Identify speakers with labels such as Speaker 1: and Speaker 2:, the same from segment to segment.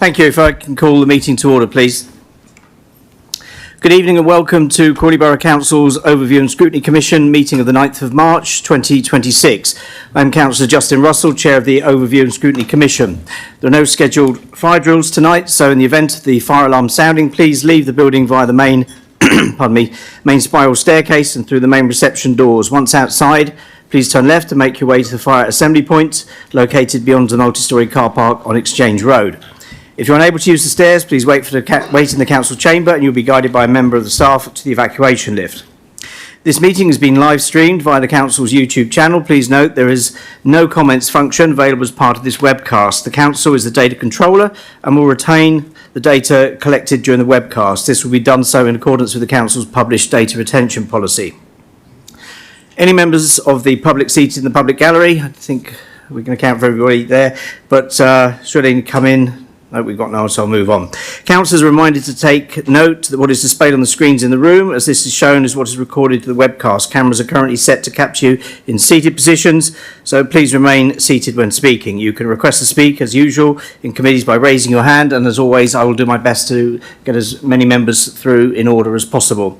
Speaker 1: Thank you. If I can call the meeting to order, please. Good evening and welcome to Crawley Borough Council's Overview and Scrutiny Commission meeting of the 9th of March 2026. I'm Councillor Justin Russell, Chair of the Overview and Scrutiny Commission. There are no scheduled fire drills tonight, so in the event of the fire alarm sounding, please leave the building via the main main spiral staircase and through the main reception doors. Once outside, please turn left and make your way to the fire assembly point located beyond the multi-storey car park on Exchange Road. If you're unable to use the stairs, please wait in the council chamber and you'll be guided by a member of the staff to the evacuation lift. This meeting has been live streamed via the council's YouTube channel. Please note there is no comments function available as part of this webcast. The council is the data controller and will retain the data collected during the webcast. This will be done so in accordance with the council's published data retention policy. Any members of the public seated in the public gallery, I think we can account for everybody there, but should they come in? No, we've got no, so I'll move on. Councillors are reminded to take note that what is displayed on the screens in the room, as this is shown as what is recorded to the webcast. Cameras are currently set to capture you in seated positions, so please remain seated when speaking. You can request to speak, as usual, in committees by raising your hand, and as always, I will do my best to get as many members through in order as possible.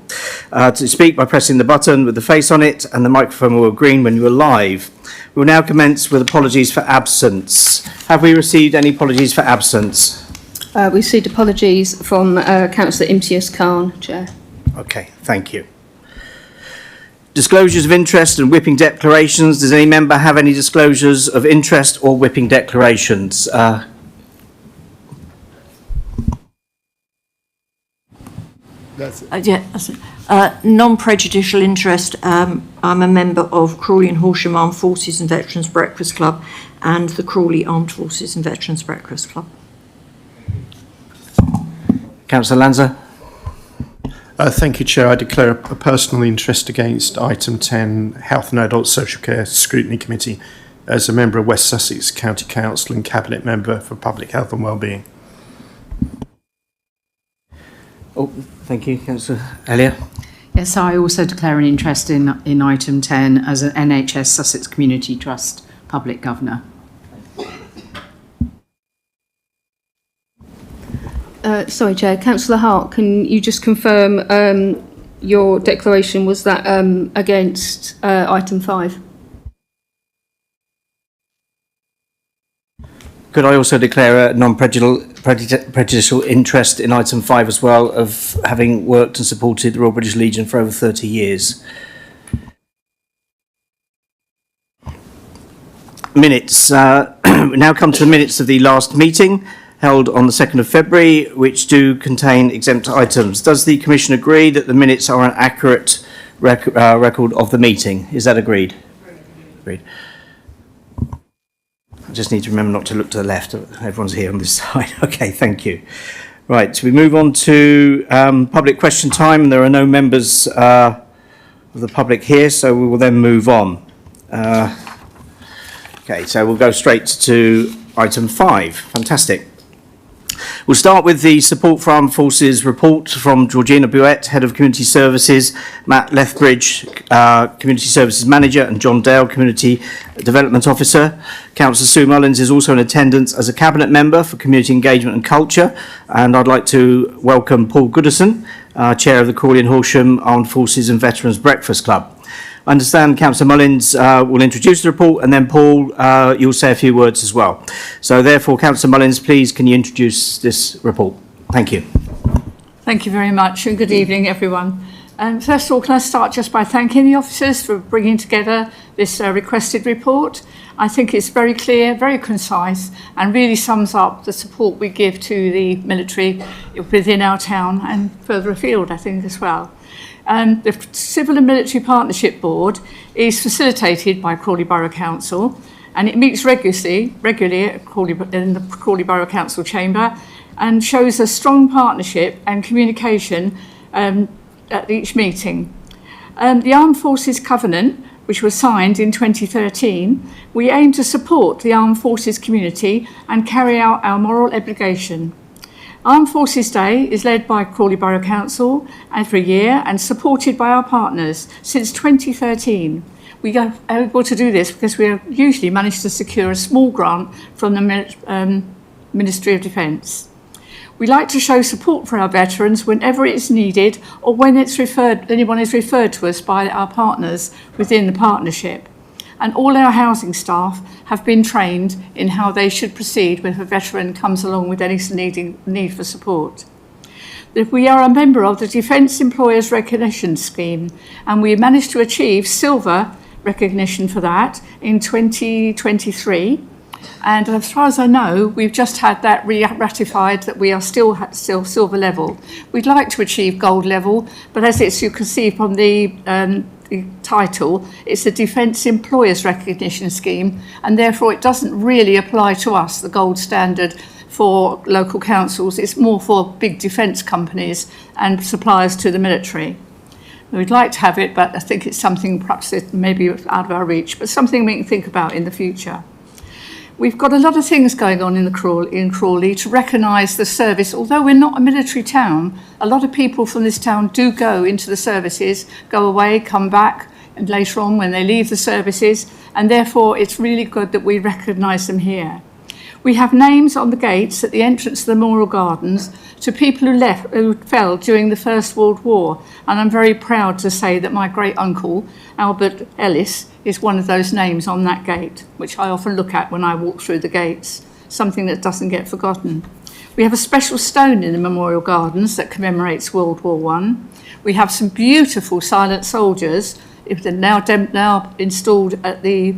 Speaker 1: To speak by pressing the button with the face on it, and the microphone will go green when you are live. We will now commence with apologies for absence. Have we received any apologies for absence?
Speaker 2: We received apologies from Councillor Imtiaz Khan, Chair.
Speaker 1: Okay, thank you. Disclosures of interest and whipping declarations. Does any member have any disclosures of interest or whipping declarations?
Speaker 3: That's it. Non-prejudicial interest. I'm a member of Crawley and Horsham Armed Forces and Veterans Breakfast Club and the Crawley Armed Forces and Veterans Breakfast Club.
Speaker 1: Councillor Lanza.
Speaker 4: Thank you, Chair. I declare a personal interest against item 10, Health and Adult Social Care Scrutiny Committee, as a member of West Sussex County Council and Cabinet Member for Public Health and Wellbeing.
Speaker 1: Oh, thank you, Councillor Elliott.
Speaker 5: Yes, I also declare an interest in item 10 as an NHS Sussex Community Trust Public Governor.
Speaker 2: Sorry, Chair. Councillor Hart, can you just confirm your declaration was that against item 5?
Speaker 1: Could I also declare a non-prejudicial interest in item 5 as well, of having worked and supported the Royal British Legion for over 30 years? Minutes. We now come to the minutes of the last meeting held on the 2nd of February, which do contain exempt items. Does the Commission agree that the minutes are an accurate record of the meeting? Is that agreed? Agreed. I just need to remember not to look to the left. Everyone's here on this side. Okay, thank you. Right, so we move on to public question time. There are no members of the public here, so we will then move on. Okay, so we'll go straight to item 5. Fantastic. We'll start with the Support for Armed Forces report from Georgina Buet, Head of Community Services, Matt Lethbridge, Community Services Manager, and John Dale, Community Development Officer. Councillor Sue Mullins is also in attendance as a Cabinet Member for Community Engagement and Culture, and I'd like to welcome Paul Goodison, Chair of the Crawley and Horsham Armed Forces and Veterans Breakfast Club. I understand Councillor Mullins will introduce the report, and then Paul, you'll say a few words as well. So therefore, Councillor Mullins, please, can you introduce this report? Thank you.
Speaker 6: Thank you very much, and good evening, everyone. First of all, can I start just by thanking the officers for bringing together this requested report. I think it's very clear, very concise, and really sums up the support we give to the military within our town and further afield, I think, as well. The Civil and Military Partnership Board is facilitated by Crawley Borough Council, and it meets regularly in the Crawley Borough Council chamber and shows a strong partnership and communication at each meeting. The Armed Forces Covenant, which was signed in 2013, we aim to support the Armed Forces community and carry out our moral obligation. Armed Forces Day is led by Crawley Borough Council every year and supported by our partners since 2013. We are able to do this because we have usually managed to secure a small grant from the Ministry of Defence. We like to show support for our veterans whenever it's needed or when anyone is referred to us by our partners within the partnership. And all our housing staff have been trained in how they should proceed when a veteran comes along with any need for support. We are a member of the Defence Employers Recognition Scheme, and we managed to achieve silver recognition for that in 2023. And as far as I know, we've just had that ratified that we are still silver level. We'd like to achieve gold level, but as you can see from the title, it's a Defence Employers Recognition Scheme, and therefore it doesn't really apply to us, the gold standard for local councils. It's more for big defence companies and suppliers to the military. We'd like to have it, but I think it's something perhaps that maybe out of our reach, but something we can think about in the future. We've got a lot of things going on in Crawley to recognise the service. Although we're not a military town, a lot of people from this town do go into the services, go away, come back, and later on when they leave the services, and therefore it's really good that we recognise them here. We have names on the gates at the entrance to the Memorial Gardens to people who fell during the First World War, and I'm very proud to say that my great uncle, Albert Ellis, is one of those names on that gate, which I often look at when I walk through the gates, something that doesn't get forgotten. We have a special stone in the Memorial Gardens that commemorates World War I. We have some beautiful silent soldiers, if they're now installed at the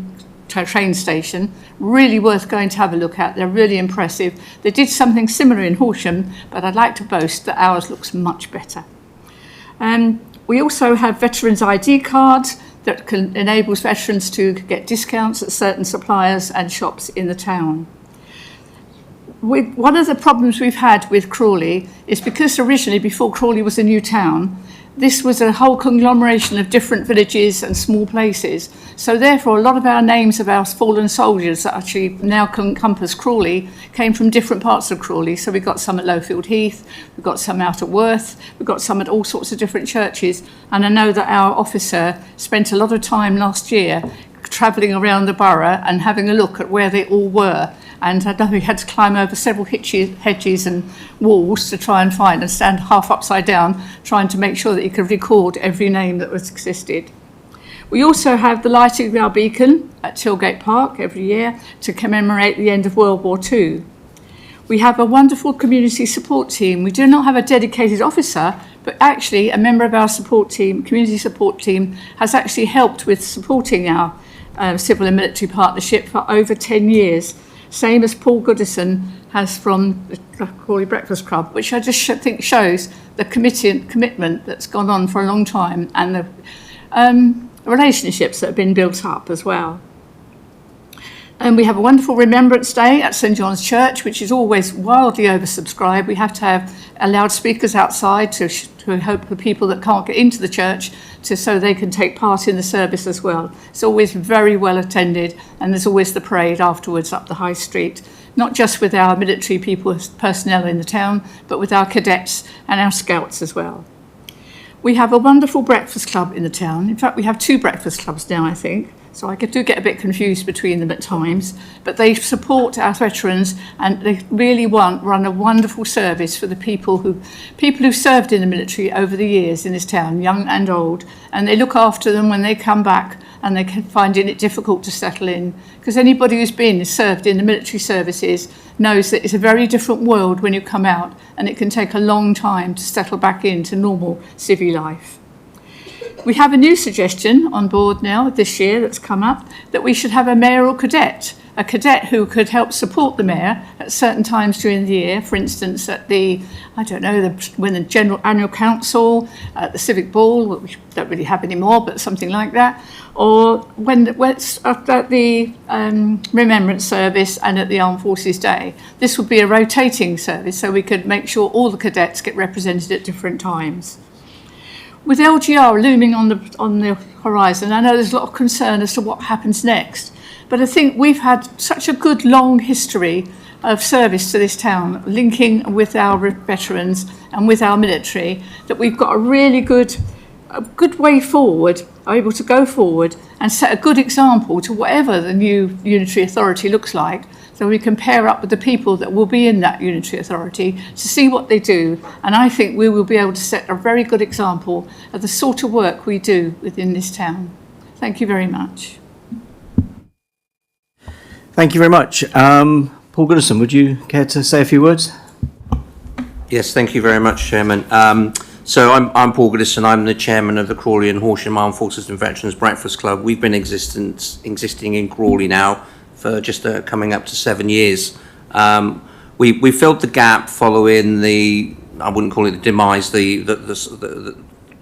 Speaker 6: train station, really worth going to have a look at. They're really impressive. They did something similar in Horsham, but I'd like to boast that ours looks much better. We also have veterans ID cards that enables veterans to get discounts at certain suppliers and shops in the town. One of the problems we've had with Crawley is because originally, before Crawley was a new town, this was a whole conglomeration of different villages and small places. So therefore, a lot of our names of our fallen soldiers that actually now encompass Crawley came from different parts of Crawley. So we've got some at Lowfield Heath, we've got some out at Worth, we've got some at all sorts of different churches. And I know that our officer spent a lot of time last year travelling around the borough and having a look at where they all were. And I know he had to climb over several hedges and walls to try and find and stand half upside down, trying to make sure that he could record every name that existed. We also have the lighting of our beacon at Tilgate Park every year to commemorate the end of World War II. We have a wonderful community support team. We do not have a dedicated officer, but actually a member of our support team, community support team, has actually helped with supporting our civil and military partnership for over 10 years. Same as Paul Goodison has from the Crawley Breakfast Club, which I just think shows the commitment that's gone on for a long time and the relationships that have been built up as well. And we have a wonderful Remembrance Day at St John's Church, which is always wildly oversubscribed. We have to have loudspeakers outside to hope for people that can't get into the church so they can take part in the service as well. It's always very well attended, and there's always the parade afterwards up the high street, not just with our military personnel in the town, but with our cadets and our scouts as well. We have a wonderful breakfast club in the town. In fact, we have 2 breakfast clubs now, I think. So I do get a bit confused between them at times, but they support our veterans and they really run a wonderful service for the people who served in the military over the years in this town, young and old, and they look after them when they come back and they can find it difficult to settle in, because anybody who's served in the military services knows that it's a very different world when you come out, and it can take a long time to settle back into normal civvy life. We have a new suggestion on board now this year that's come up, that we should have a mayoral cadet, a cadet who could help support the mayor at certain times during the year, for instance at when the general annual council, at the civic ball, which we don't really have anymore, but something like that, or when at the remembrance service and at the Armed Forces Day. This would be a rotating service, so we could make sure all the cadets get represented at different times. With LGR looming on the horizon, I know there's a lot of concern as to what happens next, but I think we've had such a good long history of service to this town, linking with our veterans and with our military, that we've got a really good way forward are able to go forward and set a good example to whatever the new unitary authority looks like. So we can pair up with the people that will be in that unitary authority to see what they do. And I think we will be able to set a very good example of the sort of work we do within this town. Thank you very much.
Speaker 1: Thank you very much. Paul Goodison, would you care to say a few words?
Speaker 7: Yes, thank you very much, Chairman. So I'm Paul Goodison. I'm the chairman of the Crawley and Horsham Armed Forces and Veterans Breakfast Club. We've been existing in Crawley now for just coming up to 7 years. We filled the gap following the, I wouldn't call it the demise, the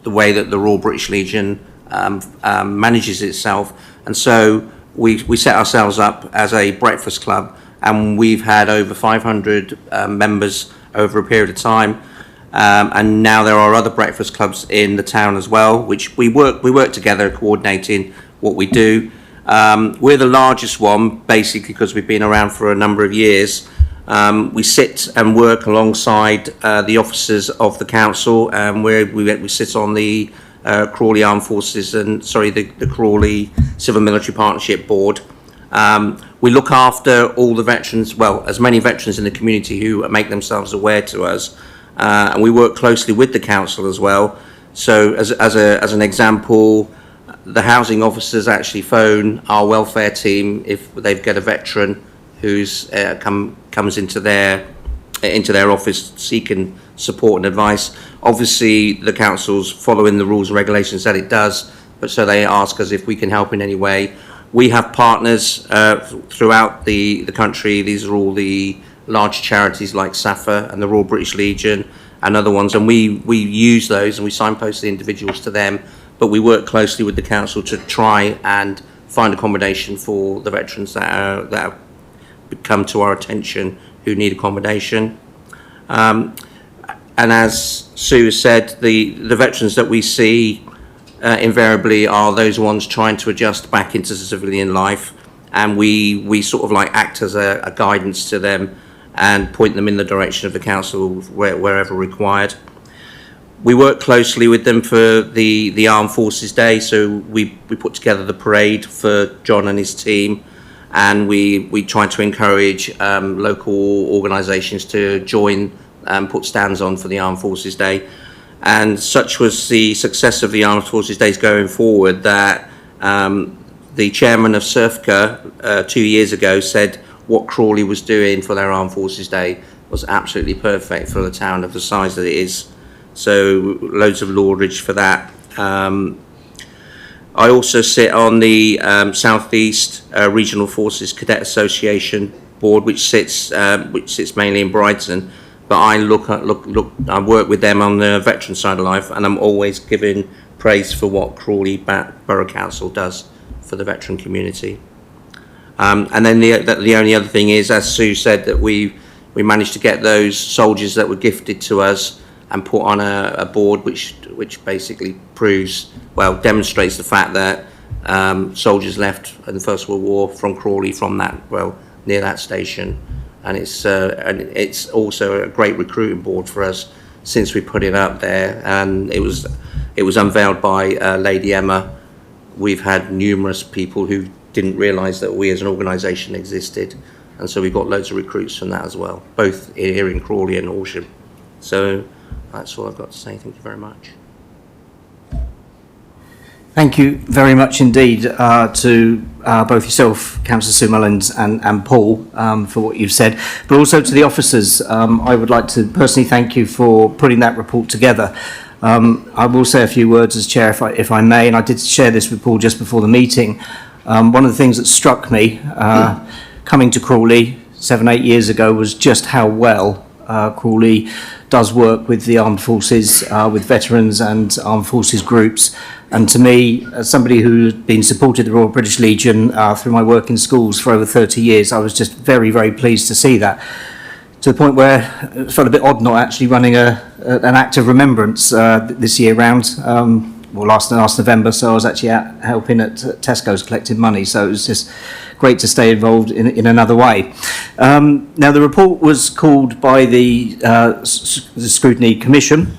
Speaker 7: way that the Royal British Legion manages itself, and so we set ourselves up as a breakfast club, and we've had over 500 members over a period of time. And now there are other breakfast clubs in the town as well, which we work together, coordinating what we do. We're the largest one, basically, because we've been around for a number of years. We sit and work alongside the officers of the council, and we sit on the Crawley Armed Forces and the Crawley Civil Military Partnership Board. We look after all the veterans, well, as many veterans in the community who make themselves aware to us. And we work closely with the council as well. So as an example, the housing officers actually phone our welfare team if they've got a veteran who's comes into their office seeking support and advice. Obviously, the council's following the rules and regulations that it does, but so they ask us if we can help in any way. We have partners throughout the country. These are all the large charities like SAFA and the Royal British Legion and other ones, and we use those and we signpost the individuals to them, but we work closely with the council to try and find accommodation for the veterans that have come to our attention who need accommodation. And as Sue said, the veterans that we see invariably are those ones trying to adjust back into civilian life, and we sort of like act as a guidance to them and point them in the direction of the council wherever required. We work closely with them for the Armed Forces Day, so we put together the parade for John and his team, and we try to encourage local organisations to join and put stands on for the Armed Forces Day. And such was the success of the Armed Forces Days going forward that the chairman of SERFCA 2 years ago said what Crawley was doing for their Armed Forces Day was absolutely perfect for the town of the size that it is. So loads of laudage for that. I also sit on the South East Regional Forces Cadet Association board, which sits mainly in Brighton. But I I work with them on the veteran side of life, and I'm always giving praise for what Crawley Borough Council does for the veteran community. And then the only other thing is, as Sue said, that we managed to get those soldiers that were gifted to us and put on a board which basically demonstrates the fact that soldiers left in the First World War from Crawley near that station. And it's also a great recruiting board for us since we put it up there, and it was unveiled by Lady Emma. We've had numerous people who didn't realise that we as an organisation existed, and so we've got loads of recruits from that as well, both here in Crawley and Horsham. So that's all I've got to say. Thank you very much.
Speaker 1: Thank you very much indeed to both yourself, Councillor Sue Mullins and Paul, for what you've said, but also to the officers. I would like to personally thank you for putting that report together. I will say a few words as chair, if I may, and I did share this with Paul just before the meeting. One of the things that struck me coming to Crawley 7-8 years ago was just how well Crawley does work with the armed forces, with veterans and armed forces groups. And to me, as somebody who's been supported the Royal British Legion through my work in schools for over 30 years, I was just very, very pleased to see that. To the point where it felt a bit odd not actually running an act of remembrance this year round, last November, so I was actually out helping at Tesco's collecting money, so it was just great to stay involved in another way. Now, the report was called by the Scrutiny Commission,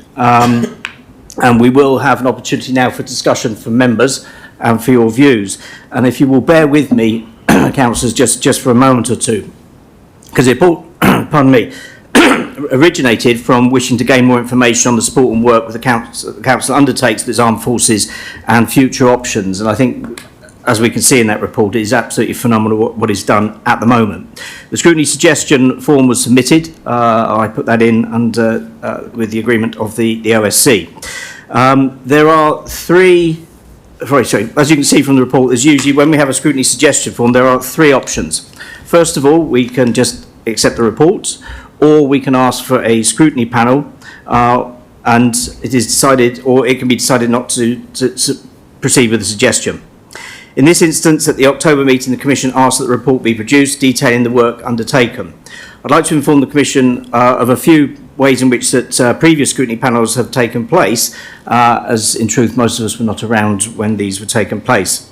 Speaker 1: And we will have an opportunity now for discussion from members and for your views. And if you will bear with me, councillors, just for a moment or two, because the report, pardon me, originated from wishing to gain more information on the support and work the council undertakes with its armed forces and future options. And I think, as we can see in that report, it is absolutely phenomenal what is done at the moment. The scrutiny suggestion form was submitted. I put that in under with the agreement of the OSC. There are three. Sorry. As you can see from the report, there's usually, when we have a scrutiny suggestion form, there are three options. First of all, we can just accept the reports, or we can ask for a scrutiny panel, and it is decided, or it can be decided not to proceed with the suggestion. In this instance, at the October meeting, the Commission asked that the report be produced detailing the work undertaken. I'd like to inform the Commission of a few ways in which that previous scrutiny panels have taken place, as in truth most of us were not around when these were taking place.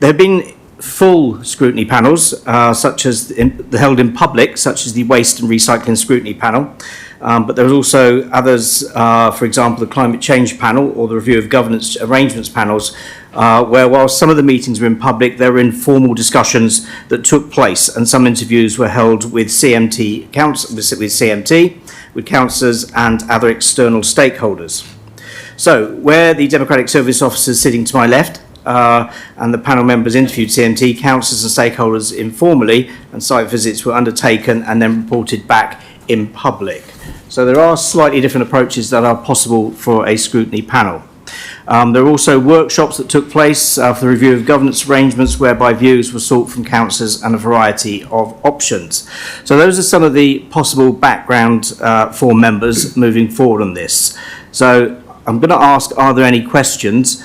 Speaker 1: There have been full scrutiny panels, such as held in public, such as the Waste and Recycling Scrutiny Panel, but there are also others, for example, the Climate Change Panel or the Review of Governance Arrangements panels, where while some of the meetings were in public, there were informal discussions that took place, and some interviews were held with CMT, with councillors and other external stakeholders. So, where the Democratic Service officers sitting to my left and the panel members interviewed CMT, councillors and stakeholders informally, and site visits were undertaken and then reported back in public. So there are slightly different approaches that are possible for a scrutiny panel. There are also workshops that took place for the review of governance arrangements, whereby views were sought from councillors and a variety of options. So those are some of the possible background for members moving forward on this. So I'm going to ask, are there any questions?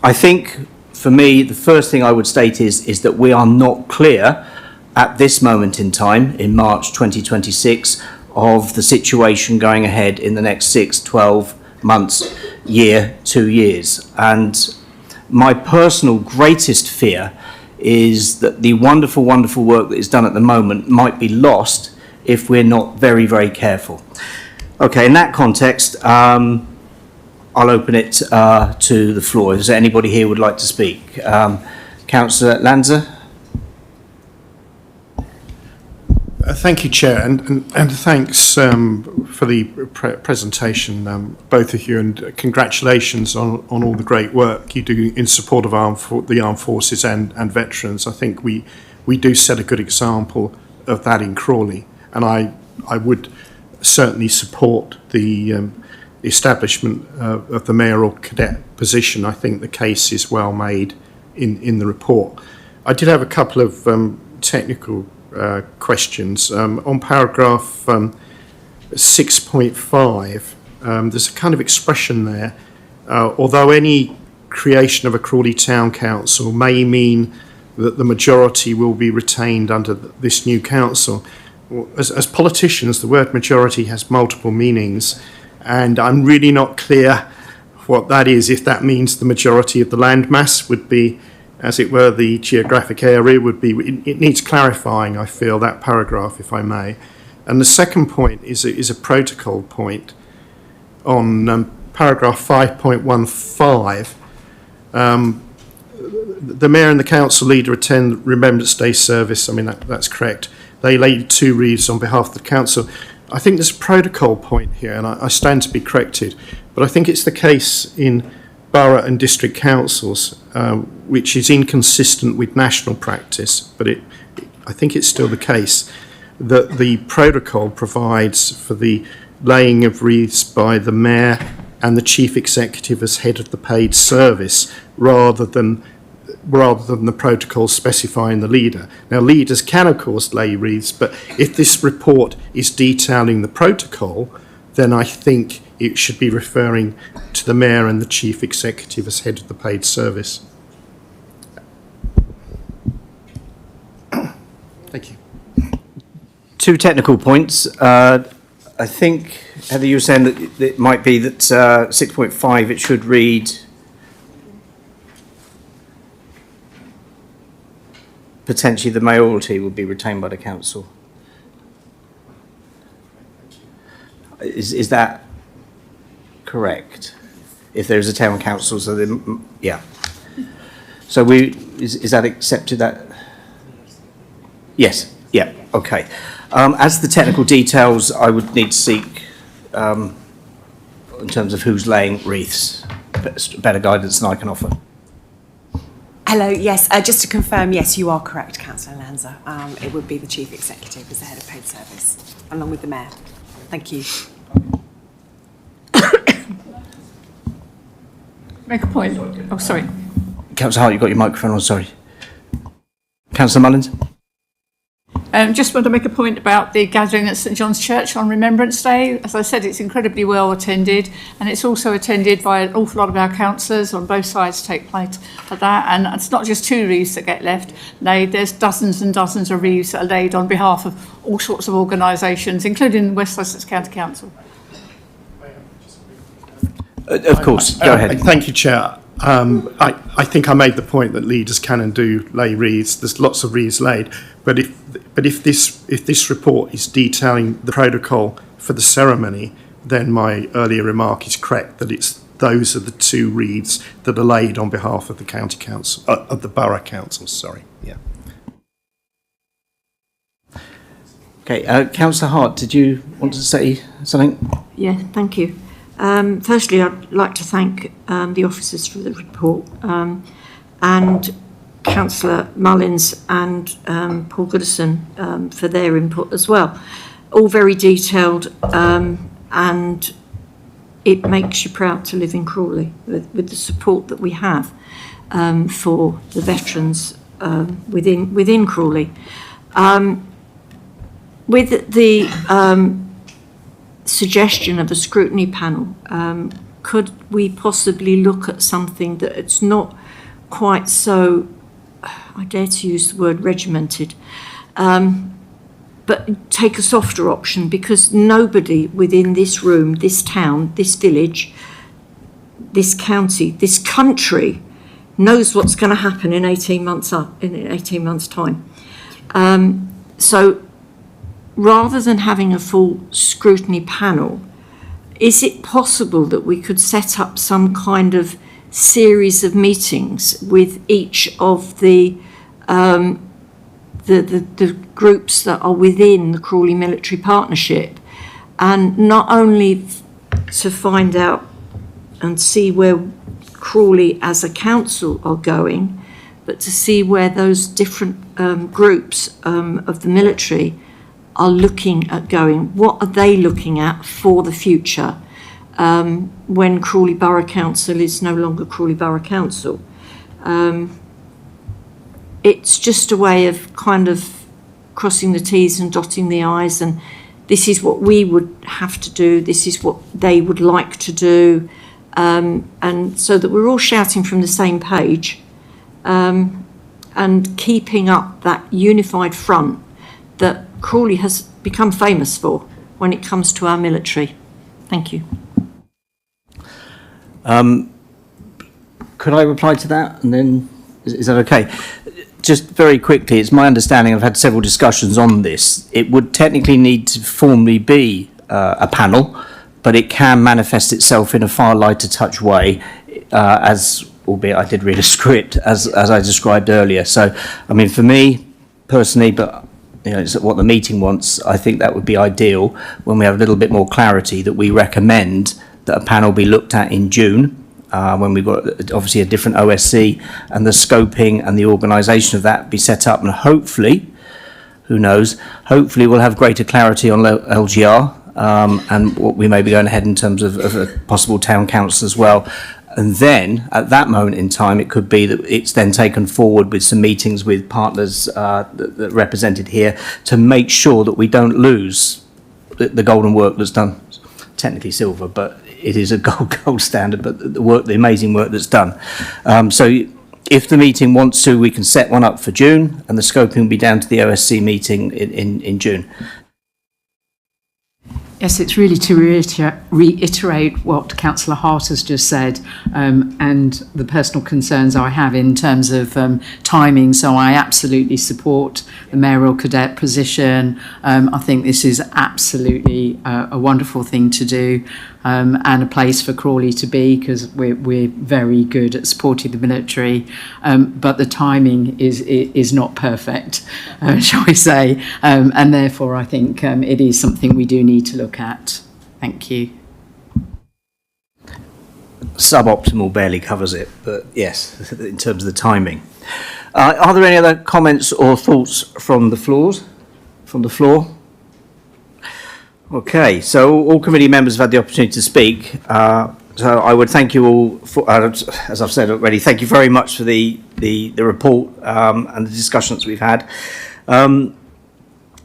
Speaker 1: I think, for me, the first thing I would state is that we are not clear at this moment in time, in March 2026, of the situation going ahead in the next 6, 12 months, year, 2 years. And my personal greatest fear is that the wonderful, wonderful work that is done at the moment might be lost if we're not very, very careful. Okay, in that context, I'll open it to the floor. Is there anybody here who would like to speak? Councillor Lanza?
Speaker 4: Thank you, Chair, and thanks for the presentation, both of you, and congratulations on all the great work you do in support of the armed forces and veterans. I think we do set a good example of that in Crawley, and I would certainly support the establishment of the mayoral cadet position. I think the case is well made in the report. I did have a couple of technical questions. On paragraph 6.5, there's a kind of expression there, although any creation of a Crawley Town Council may mean that the majority will be retained under this new council. As politicians, the word majority has multiple meanings, and I'm really not clear what that is, if that means the majority of the landmass would be, as it were, the geographic area would be. It needs clarifying, I feel, that paragraph, if I may. And the second point is a protocol point on paragraph 5.15. The mayor and the council leader attend Remembrance Day service. I mean, that's correct. They laid 2 wreaths on behalf of the council. I think there's a protocol point here, and I stand to be corrected, but I think it's the case in borough and district councils, which is inconsistent with national practice, but I think it's still the case that the protocol provides for the laying of wreaths by the mayor and the chief executive as head of the paid service, rather than the protocol specifying the leader. Now, leaders can, of course, lay wreaths, but if this report is detailing the protocol, then I think it should be referring to the mayor and the chief executive as head of the paid service. Thank you.
Speaker 1: 2 technical points. I think, Heather, you were saying that it might be that 6.5, it should read potentially the mayoralty will be retained by the council. Is that correct? If there is a town council, so then, yeah. So is that accepted? That yes, yeah, okay. As the technical details, I would need to seek, in terms of who's laying wreaths, better guidance than I can offer.
Speaker 8: Hello, yes, just to confirm, yes, you are correct, Councillor Lanza. It would be the Chief Executive as the Head of Paid Service, along with the Mayor. Thank you.
Speaker 6: Make a point. Oh, sorry.
Speaker 1: Councillor Hart, you've got your microphone on, sorry. Councillor Mullins?
Speaker 6: Just want to make a point about the gathering at St John's Church on Remembrance Day. As I said, it's incredibly well attended, and it's also attended by an awful lot of our councillors on both sides take part at that. And it's not just 2 wreaths that get laid, there's dozens and dozens of wreaths that are laid on behalf of all sorts of organisations, including West Sussex County Council.
Speaker 1: Of course, go ahead.
Speaker 4: Thank you, Chair. I think I made the point that leaders can and do lay wreaths. There's lots of wreaths laid, but if this report is detailing the protocol for the ceremony, then my earlier remark is correct, that those are the 2 wreaths that are laid on behalf of the county council, of the borough council. Sorry, yeah.
Speaker 1: Okay, Councillor Hart, did you want to say something?
Speaker 3: Yeah, thank you. Firstly, I'd like to thank the officers for the report and Councillor Mullins and Paul Goodison for their input as well. All very detailed and it makes you proud to live in Crawley with the support that we have for the veterans within Crawley. With the suggestion of a scrutiny panel, could we possibly look at something that it's not quite so, I dare to use the word regimented, but take a softer option, because nobody within this room, this town, this village, this county, this country knows what's going to happen in 18 months time. So rather than having a full scrutiny panel, is it possible that we could set up some kind of series of meetings with each of the groups that are within the Crawley Military Partnership, and not only to find out and see where Crawley as a council are going, but to see where those different groups of the military are looking at going? What are they looking at for the future when Crawley Borough Council is no longer Crawley Borough Council? It's just a way of kind of crossing the T's and dotting the I's, and this is what we would have to do, this is what they would like to do, and so that we're all shouting from the same page and keeping up that unified front that Crawley has become famous for when it comes to our military. Thank you.
Speaker 1: Could I reply to that, and then is that okay? Just very quickly, it's my understanding, I've had several discussions on this, it would technically need to formally be a panel, but it can manifest itself in a far lighter touch way, albeit I did read a script, as I described earlier. So, I mean, for me personally, but you know, it's what the meeting wants, I think that would be ideal when we have a little bit more clarity, that we recommend that a panel be looked at in June, when we've got obviously a different OSC, and the scoping and the organisation of that be set up, and hopefully, who knows, hopefully we'll have greater clarity on LGR and what we may be going ahead in terms of a possible town council as well. And then at that moment in time, it could be that it's then taken forward with some meetings with partners that are represented here to make sure that we don't lose the golden work that's done, technically silver, but it is a gold standard, but the amazing work that's done. So if the meeting wants to, we can set one up for June, and the scoping will be down to the OSC meeting in June.
Speaker 5: Yes, it's really to reiterate what Councillor Hart has just said, and the personal concerns I have in terms of timing. So I absolutely support the mayoral cadet position. I think this is absolutely a wonderful thing to do. and a place for Crawley to be, because we're very good at supporting the military, but the timing is not perfect, shall we say, and therefore I think it is something we do need to look at. Thank you.
Speaker 1: Suboptimal barely covers it, but yes, in terms of the timing. Are there any other comments or thoughts from the floor? Okay, so all committee members have had the opportunity to speak. So I would thank you all for, as I've said already, thank you very much for the report and the discussions we've had.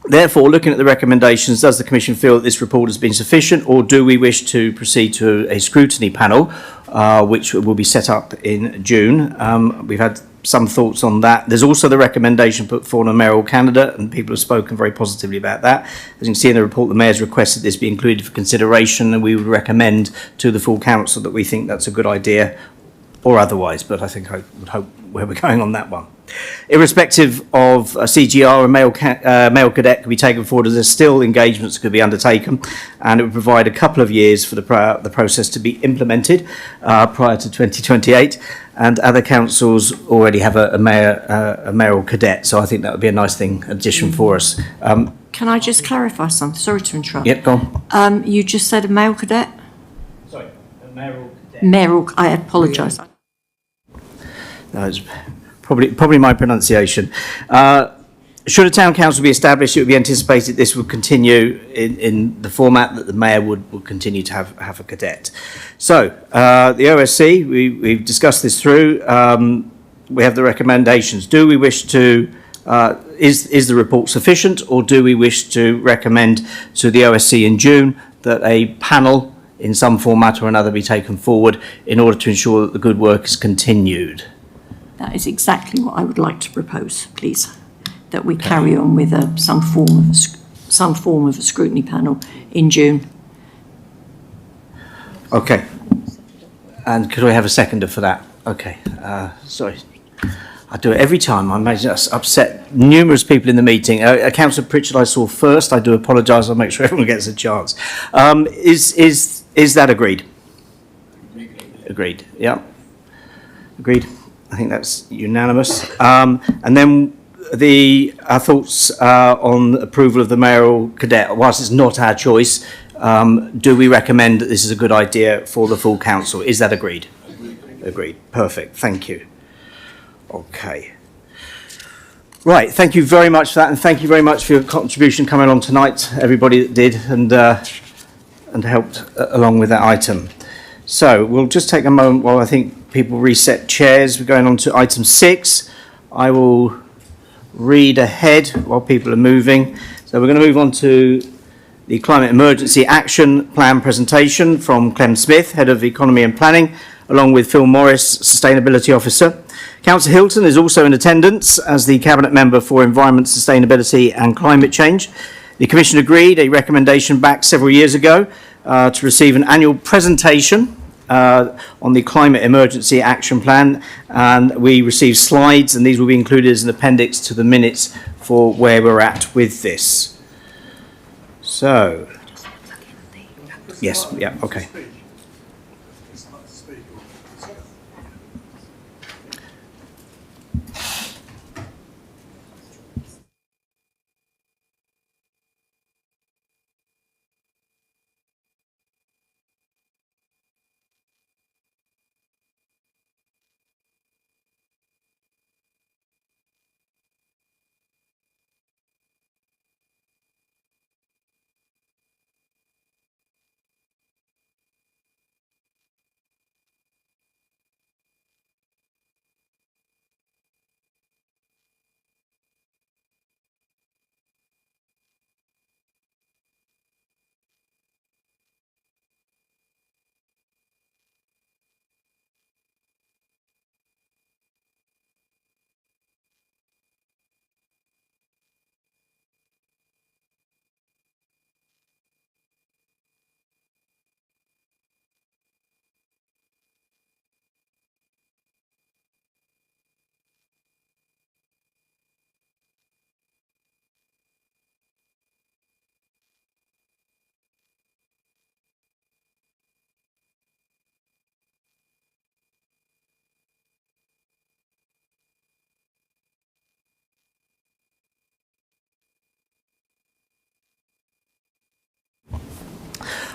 Speaker 1: Therefore, looking at the recommendations, does the Commission feel that this report has been sufficient, or do we wish to proceed to a scrutiny panel, which will be set up in June? We've had some thoughts on that. There's also the recommendation put forward on a mayoral candidate, and people have spoken very positively about that. As you can see in the report, the Mayor's requested this be included for consideration, and we would recommend to the full council that we think that's a good idea, or otherwise, but I think I would hope where we're going on that one. Irrespective of a CGR, a male cadet could be taken forward as there's still engagements that could be undertaken, and it would provide a couple of years for the process to be implemented prior to 2028, and other councils already have a mayoral cadet, so I think that would be a nice addition for us.
Speaker 3: Can I just clarify something? Sorry to interrupt.
Speaker 1: Yep, go on.
Speaker 3: You just said a male cadet?
Speaker 1: Sorry, a mayoral cadet.
Speaker 3: Mayoral, I apologise.
Speaker 1: No, it's probably my pronunciation. Should a town council be established, it would be anticipated this would continue in the format that the mayor would continue to have a cadet. So, the OSC, we've discussed this through. We have the recommendations. Do we wish to, is the report sufficient, or do we wish to recommend to the OSC in June that a panel in some format or another be taken forward in order to ensure that the good work is continued?
Speaker 3: That is exactly what I would like to propose, please. That we carry on with some form of a scrutiny panel in June. Okay.
Speaker 1: And could I have a seconder for that? Okay. Sorry. I do it every time. I imagine that's upset numerous people in the meeting. Councillor Pritchard I saw first. I do apologise. I'll make sure everyone gets a chance. Is that agreed? Agreed. Yeah. Agreed. I think that's unanimous. And then our thoughts on approval of the mayoral cadet. Whilst it's not our choice, do we recommend that this is a good idea for the full council? Is that agreed? Agreed. Perfect. Thank you. Okay. Right. Thank you very much for that, and thank you very much for your contribution coming on tonight, everybody that did and helped along with that item. So we'll just take a moment while I think people reset chairs. We're going on to item 6. I will read ahead while people are moving. So we're going to move on to the Climate Emergency Action Plan presentation from Clem Smith, Head of Economy and Planning, along with Phil Morris, Sustainability Officer. Councillor Hilton is also in attendance as the Cabinet Member for Environment, Sustainability and Climate Change. The Commission agreed a recommendation back several years ago to receive an annual presentation on the Climate Emergency Action Plan, and we received slides, and these will be included as an appendix to the minutes for where we're at with this. So, yes, yeah, okay.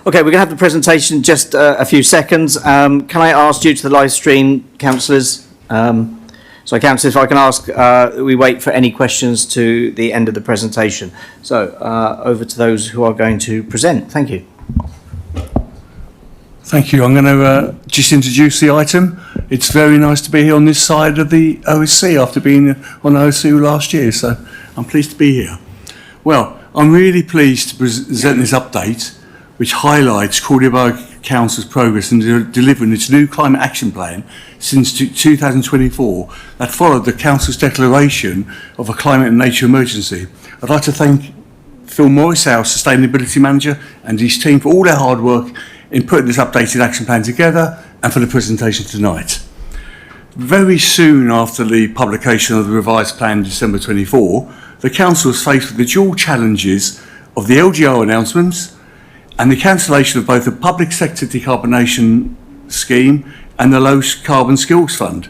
Speaker 1: Okay, we're going to have the presentation in just a few seconds. Can I ask, due to the live stream, councillors, councillors, if I can ask, we wait for any questions to the end of the presentation. So, over to those who are going to present. Thank you.
Speaker 9: Thank you. I'm going to just introduce the item. It's very nice to be here on this side of the OSC after being on OSC last year, so I'm pleased to be here. Well, I'm really pleased to present this update, which highlights Crawley Borough Council's progress in delivering its new climate action plan since 2024 that followed the Council's declaration of a climate and nature emergency. I'd like to thank Phil Morris, our Sustainability Manager, and his team for all their hard work in putting this updated action plan together and for the presentation tonight. Very soon after the publication of the revised plan in December 24, the Council was faced with the dual challenges of the LGR announcements and the cancellation of both the public sector decarbonation scheme and the low carbon skills fund.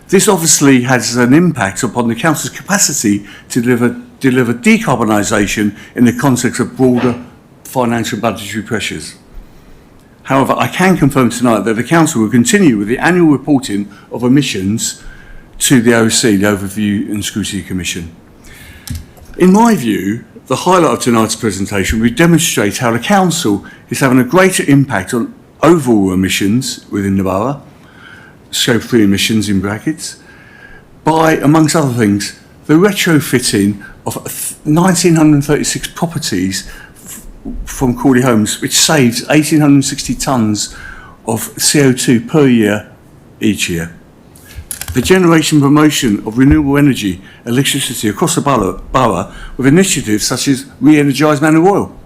Speaker 9: This obviously has an impact upon the Council's capacity to deliver decarbonisation in the context of broader financial and budgetary pressures. However, I can confirm tonight that the Council will continue with the annual reporting of emissions to the OSC, the Overview and Scrutiny Commission. In my view, the highlight of tonight's presentation will demonstrate how the Council is having a greater impact on overall emissions within the borough, Scope 3 emissions in brackets, by, amongst other things, the retrofitting of 1,936 properties from Crawley Homes, which saves 1,860 tonnes of CO2 per year each year. The generation and promotion of renewable energy, electricity across the borough with initiatives such as Re-Energise Manor Royal,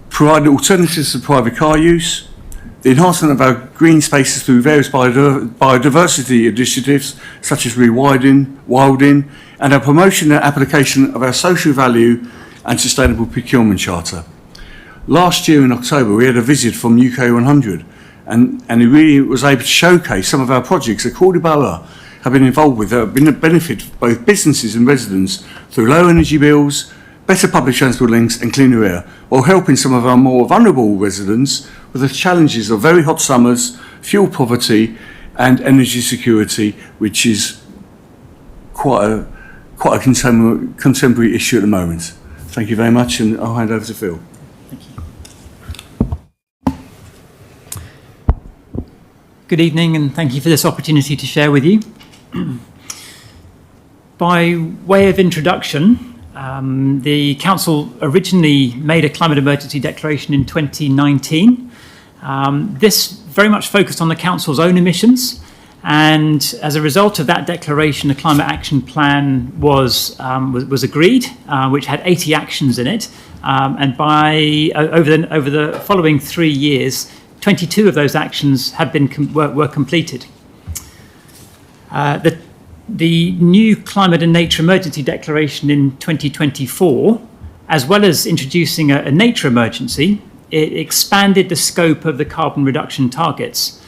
Speaker 9: providing alternatives to private car use, the enhancement of our green spaces through various biodiversity initiatives such as rewilding, and our promotion and application of our social value and sustainable procurement charter. Last year in October, we had a visit from UK 100, and it really was able to showcase some of our projects that Crawley Borough have been involved with that have been a benefit for both businesses and residents through low energy bills, better public transport links and cleaner air, while helping some of our more vulnerable residents with the challenges of very hot summers, fuel poverty and energy security, which is quite a contemporary issue at the moment. Thank you very much, and I'll hand over to Phil.
Speaker 10: Good evening, and thank you for this opportunity to share with you. By way of introduction, the Council originally made a climate emergency declaration in 2019. This very much focused on the Council's own emissions, and as a result of that declaration, a climate action plan was agreed, which had 80 actions in it, and over the following 3 years, 22 of those actions have were completed. The new Climate and Nature Emergency Declaration in 2024, as well as introducing a nature emergency, it expanded the scope of the carbon reduction targets.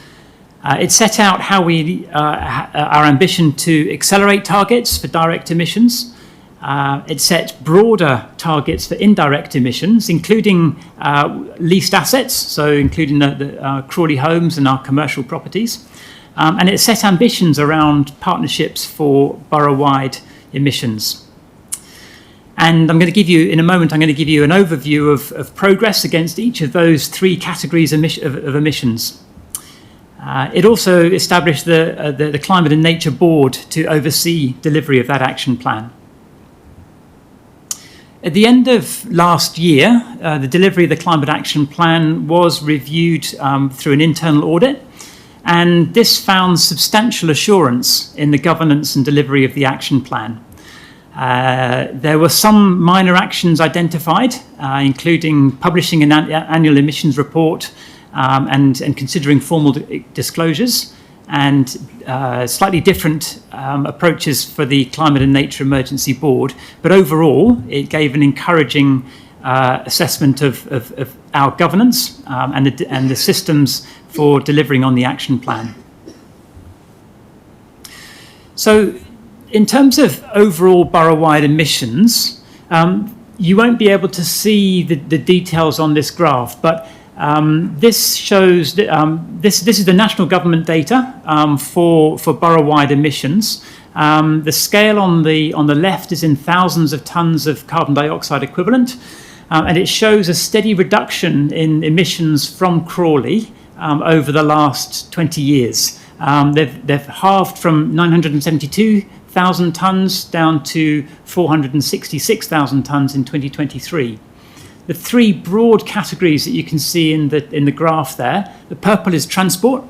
Speaker 10: It set out how our ambition to accelerate targets for direct emissions. It set broader targets for indirect emissions, including leased assets, so including the Crawley Homes and our commercial properties. And it set ambitions around partnerships for borough-wide emissions. And I'm going to give you, in a moment, I'm going to give you an overview of progress against each of those 3 categories of emissions. It also established the Climate and Nature Board to oversee delivery of that action plan. At the end of last year, the delivery of the Climate Action Plan was reviewed through an internal audit, and this found substantial assurance in the governance and delivery of the action plan. There were some minor actions identified, including publishing an annual emissions report and considering formal disclosures, and slightly different approaches for the Climate and Nature Emergency Board. But overall, it gave an encouraging assessment of our governance and the systems for delivering on the action plan. So in terms of overall borough-wide emissions, You won't be able to see the details on this graph, but this shows that, this is the national government data for borough-wide emissions. The scale on the left is in thousands of tonnes of carbon dioxide equivalent, and it shows a steady reduction in emissions from Crawley over the last 20 years. They've halved from 972,000 tonnes down to 466,000 tonnes in 2023. The three broad categories that you can see in the graph there, the purple is transport,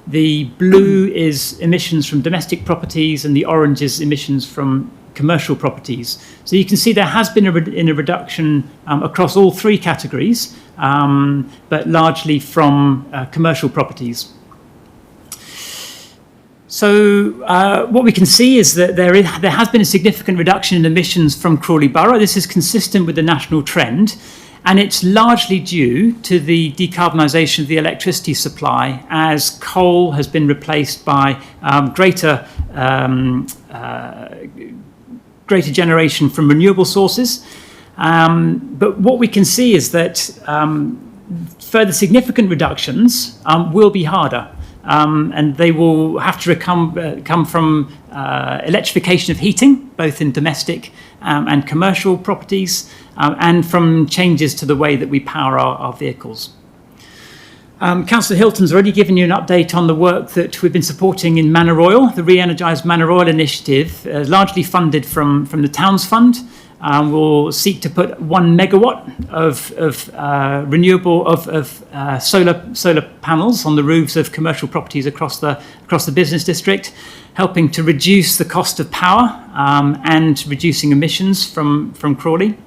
Speaker 10: the blue is emissions from domestic properties, and the orange is emissions from commercial properties. So you can see there has been a reduction across all three categories, but largely from commercial properties. So what we can see is that there has been a significant reduction in emissions from Crawley Borough. This is consistent with the national trend, and it's largely due to the decarbonisation of the electricity supply as coal has been replaced by greater generation from renewable sources. But what we can see is that further significant reductions will be harder. And they will have to come from electrification of heating, both in domestic and commercial properties, and from changes to the way that we power our vehicles. Councillor Hilton's already given you an update on the work that we've been supporting in Manor Oil, the Re-Energised Manor Oil initiative, largely funded from the Towns Fund. We'll seek to put 1 megawatt of renewable solar panels on the roofs of commercial properties across the business district, helping to reduce the cost of power and reducing emissions from Crawley.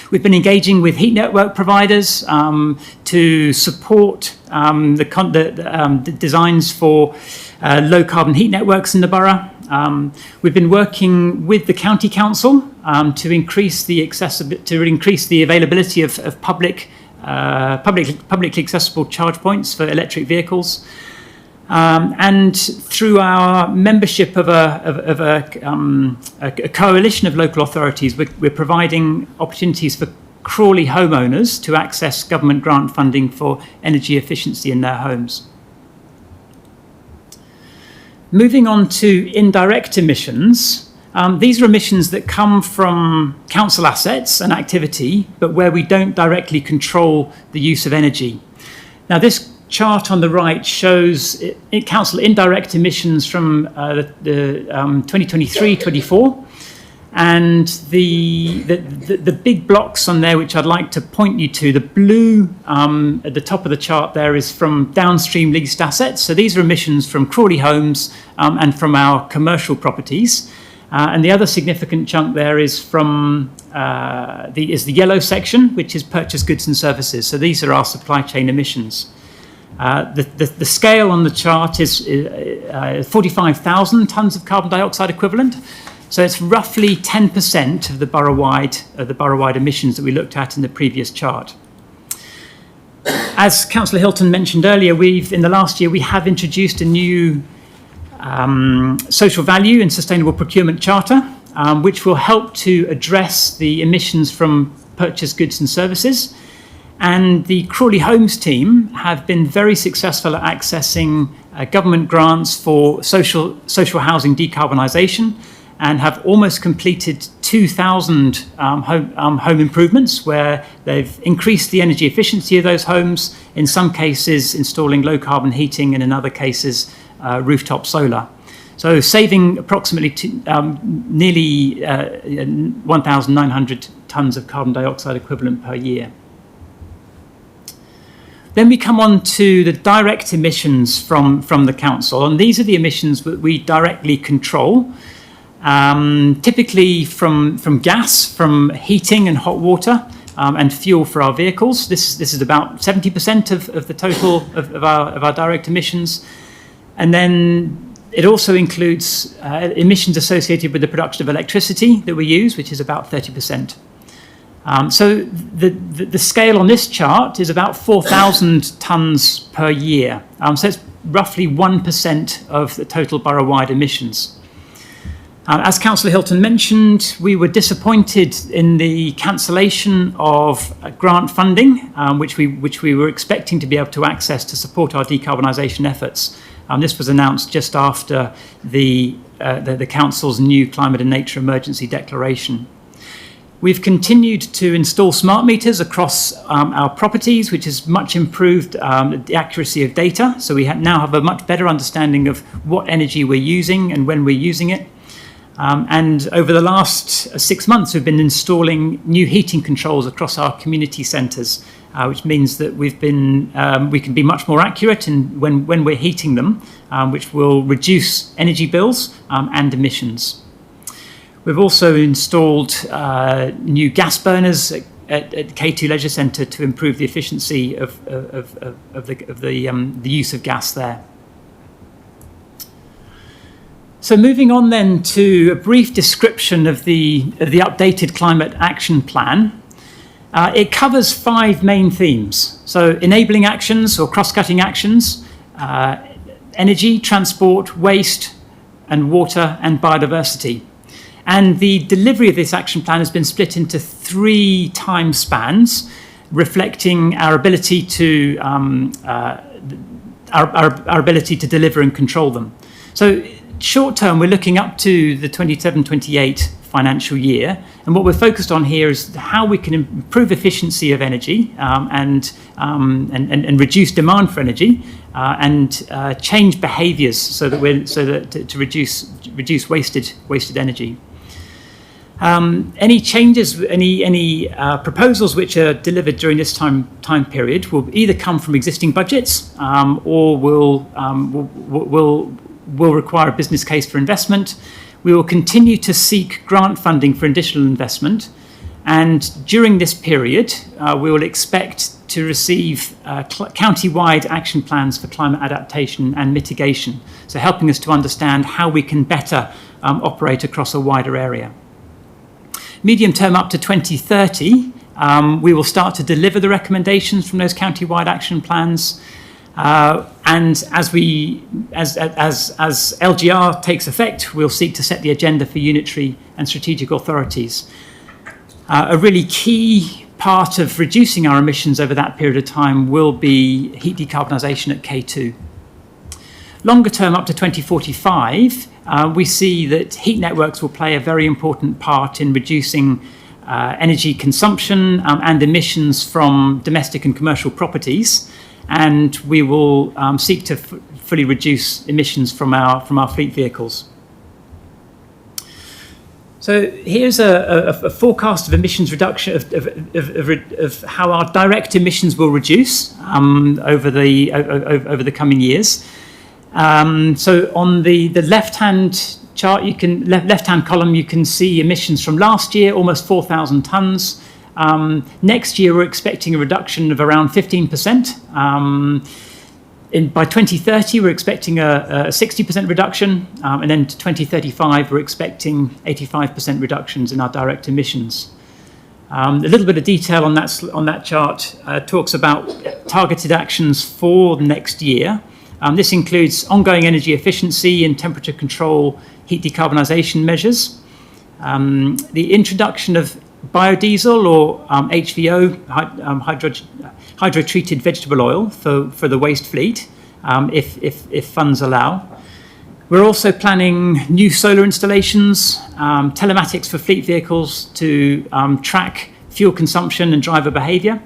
Speaker 10: We've been engaging with heat network providers to support the designs for low carbon heat networks in the borough. We've been working with the county council to increase the availability of publicly accessible charge points for electric vehicles. And through our membership of a coalition of local authorities, we're providing opportunities for Crawley homeowners to access government grant funding for energy efficiency in their homes. Moving on to indirect emissions, these are emissions that come from council assets and activity, but where we don't directly control the use of energy. Now, this chart on the right shows council indirect emissions from the 2023-24, and the big blocks on there, which I'd like to point you to, the blue at the top of the chart there is from downstream leased assets. So these are emissions from Crawley homes and from our commercial properties. And the other significant chunk there is from the yellow section, which is purchased goods and services. So these are our supply chain emissions. The scale on the chart is 45,000 tonnes of carbon dioxide equivalent. So it's roughly 10% of the borough-wide emissions that we looked at in the previous chart. As Councillor Hilton mentioned earlier, in the last year we have introduced a new social value and sustainable procurement charter, which will help to address the emissions from purchased goods and services. And the Crawley Homes team have been very successful at accessing government grants for social housing decarbonisation, and have almost completed 2,000 home improvements where they've increased the energy efficiency of those homes, in some cases installing low carbon heating, and in other cases rooftop solar. So saving approximately nearly 1,900 tonnes of carbon dioxide equivalent per year. Then we come on to the direct emissions from the council, and these are the emissions that we directly control. Typically from gas, from heating and hot water, and fuel for our vehicles. This is about 70% of the total of our direct emissions. And then it also includes emissions associated with the production of electricity that we use, which is about 30%. So the scale on this chart is about 4,000 tonnes per year. So it's roughly 1% of the total borough-wide emissions. As Councillor Hilton mentioned, we were disappointed in the cancellation of grant funding, which we were expecting to be able to access to support our decarbonisation efforts. This was announced just after the Council's new Climate and Nature Emergency Declaration. We've continued to install smart meters across our properties, which has much improved the accuracy of data. So we now have a much better understanding of what energy we're using and when we're using it. And over the last 6 months, we've been installing new heating controls across our community centres, which means that we can be much more accurate in when we're heating them, which will reduce energy bills and emissions. We've also installed new gas burners at K2 Leisure Centre to improve the efficiency of the use of gas there. So moving on then to a brief description of the updated climate action plan. It covers 5 main themes. So enabling actions or cross-cutting actions, energy, transport, waste, and water and biodiversity. And the delivery of this action plan has been split into 3 time spans, reflecting our ability to our ability to deliver and control them. So short term, we're looking up to the 27-28 financial year, and what we're focused on here is how we can improve efficiency of energy and reduce demand for energy and change behaviours to reduce wasted energy. Any changes, any proposals which are delivered during this time period will either come from existing budgets or will require a business case for investment. We will continue to seek grant funding for additional investment, and during this period we will expect to receive county-wide action plans for climate adaptation and mitigation, so helping us to understand how we can better operate across a wider area. Medium term up to 2030, we will start to deliver the recommendations from those county-wide action plans. And as LGR takes effect, we'll seek to set the agenda for unitary and strategic authorities. A really key part of reducing our emissions over that period of time will be heat decarbonisation at K2. Longer term, up to 2045, we see that heat networks will play a very important part in reducing energy consumption and emissions from domestic and commercial properties. And we will seek to fully reduce emissions from our fleet vehicles. So here's a forecast of emissions reduction of how our direct emissions will reduce over the coming years. So on the left-hand chart, left-hand column, you can see emissions from last year, almost 4,000 tonnes. Next year, we're expecting a reduction of around 15%. By 2030, we're expecting a 60% reduction, and then to 2035, we're expecting 85% reductions in our direct emissions. A little bit of detail on that chart talks about targeted actions for the next year. This includes ongoing energy efficiency and temperature control, heat decarbonisation measures, the introduction of biodiesel or HVO, hydro-treated vegetable oil for the waste fleet, if funds allow. We're also planning new solar installations, telematics for fleet vehicles to track fuel consumption and driver behaviour,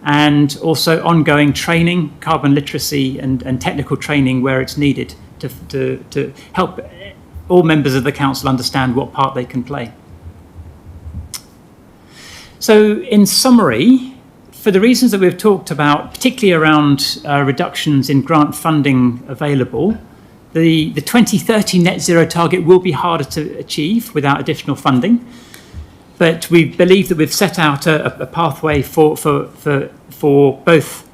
Speaker 10: and also ongoing training, carbon literacy and technical training where it's needed to help all members of the council understand what part they can play. So in summary, for the reasons that we've talked about, particularly around reductions in grant funding available, the 2030 net zero target will be harder to achieve without additional funding. But we believe that we've set out a pathway for both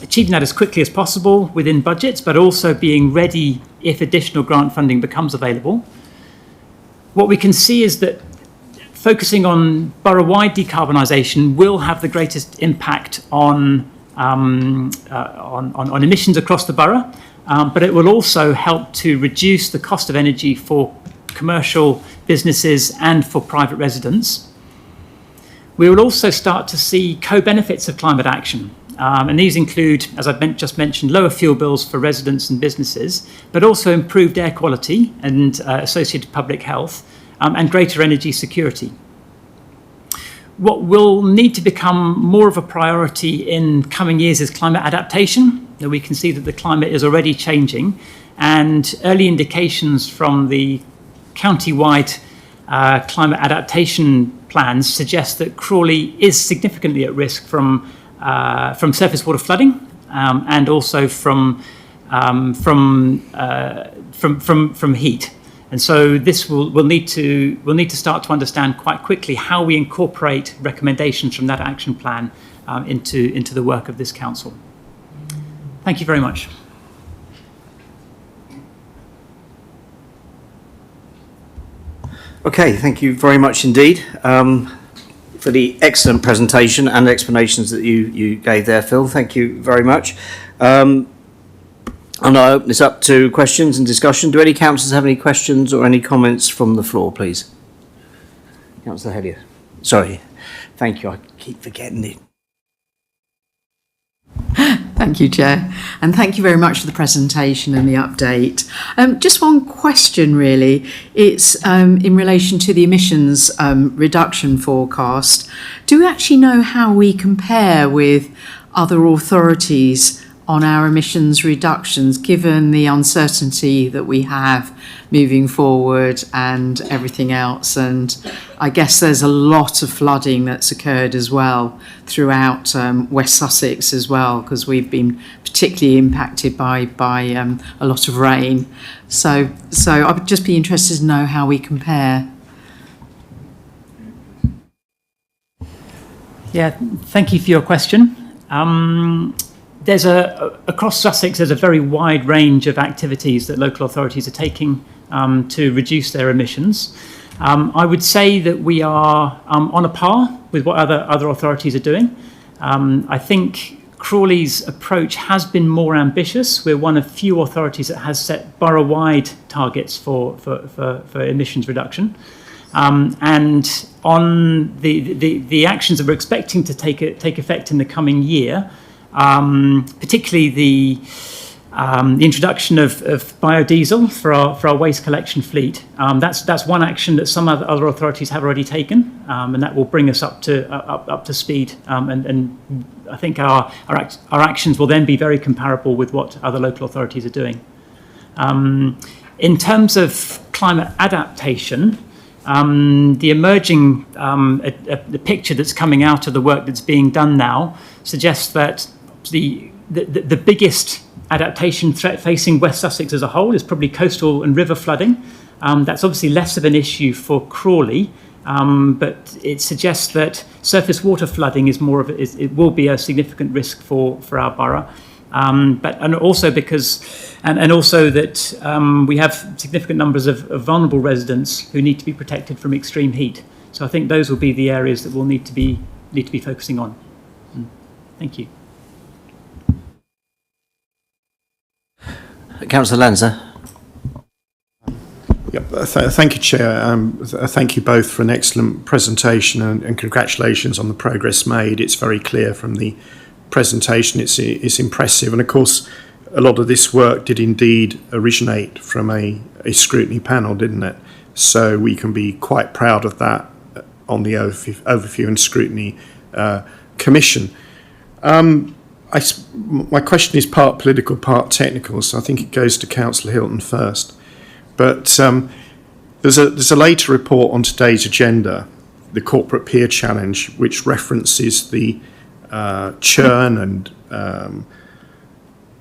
Speaker 10: achieving that as quickly as possible within budgets, but also being ready if additional grant funding becomes available. What we can see is that focusing on borough-wide decarbonisation will have the greatest impact on emissions across the borough, but it will also help to reduce the cost of energy for commercial businesses and for private residents. We will also start to see co-benefits of climate action. And these include, as I've just mentioned, lower fuel bills for residents and businesses, but also improved air quality and associated public health, and greater energy security. What will need to become more of a priority in coming years is climate adaptation. Now, we can see that the climate is already changing, and early indications from the county-wide climate adaptation plans suggest that Crawley is significantly at risk from surface water flooding, and also from heat. And so this we'll need to start to understand quite quickly how we incorporate recommendations from that action plan into the work of this council. Thank you very much.
Speaker 1: Okay, thank you very much indeed for the excellent presentation and explanations that you gave there, Phil. Thank you very much. I'll now open this up to questions and discussion. Do any councillors have any questions or any comments from the floor, please? Councillor Hellier. Sorry. Thank you. I keep forgetting it.
Speaker 5: Thank you, Chair. And thank you very much for the presentation and the update. Just one question, really. It's in relation to the emissions reduction forecast. Do we actually know how we compare with other authorities on our emissions reductions, given the uncertainty that we have moving forward and everything else? And I guess there's a lot of flooding that's occurred as well throughout West Sussex as well, because we've been particularly impacted by a lot of rain. So I would just be interested to know how we compare.
Speaker 10: Yeah, thank you for your question. There's across Sussex, there's a very wide range of activities that local authorities are taking to reduce their emissions. I would say that we are on a par with what other authorities are doing. I think Crawley's approach has been more ambitious. We're one of few authorities that has set borough-wide targets for emissions reduction. And on the actions that we're expecting to take effect in the coming year, particularly the introduction of biodiesel for our waste collection fleet. That's one action that some other authorities have already taken, and that will bring us up to speed. And I think our actions will then be very comparable with what other local authorities are doing. In terms of climate adaptation, the emerging the picture that's coming out of the work that's being done now suggests that the biggest adaptation threat facing West Sussex as a whole is probably coastal and river flooding. That's obviously less of an issue for Crawley, but it suggests that surface water flooding is it will be a significant risk for our borough. And also that we have significant numbers of vulnerable residents who need to be protected from extreme heat. So I think those will be the areas that we'll need to be focusing on. Thank you.
Speaker 1: Councillor Lanza.
Speaker 4: Yep, thank you, Chair. Thank you both for an excellent presentation and congratulations on the progress made. It's very clear from the presentation. It's impressive, and of course, a lot of this work did indeed originate from a scrutiny panel, didn't it? So we can be quite proud of that on the Overview and Scrutiny Commission. My question is part political, part technical, so I think it goes to Councillor Hilton first. But there's a later report on today's agenda, the Corporate Peer Challenge, which references the churn and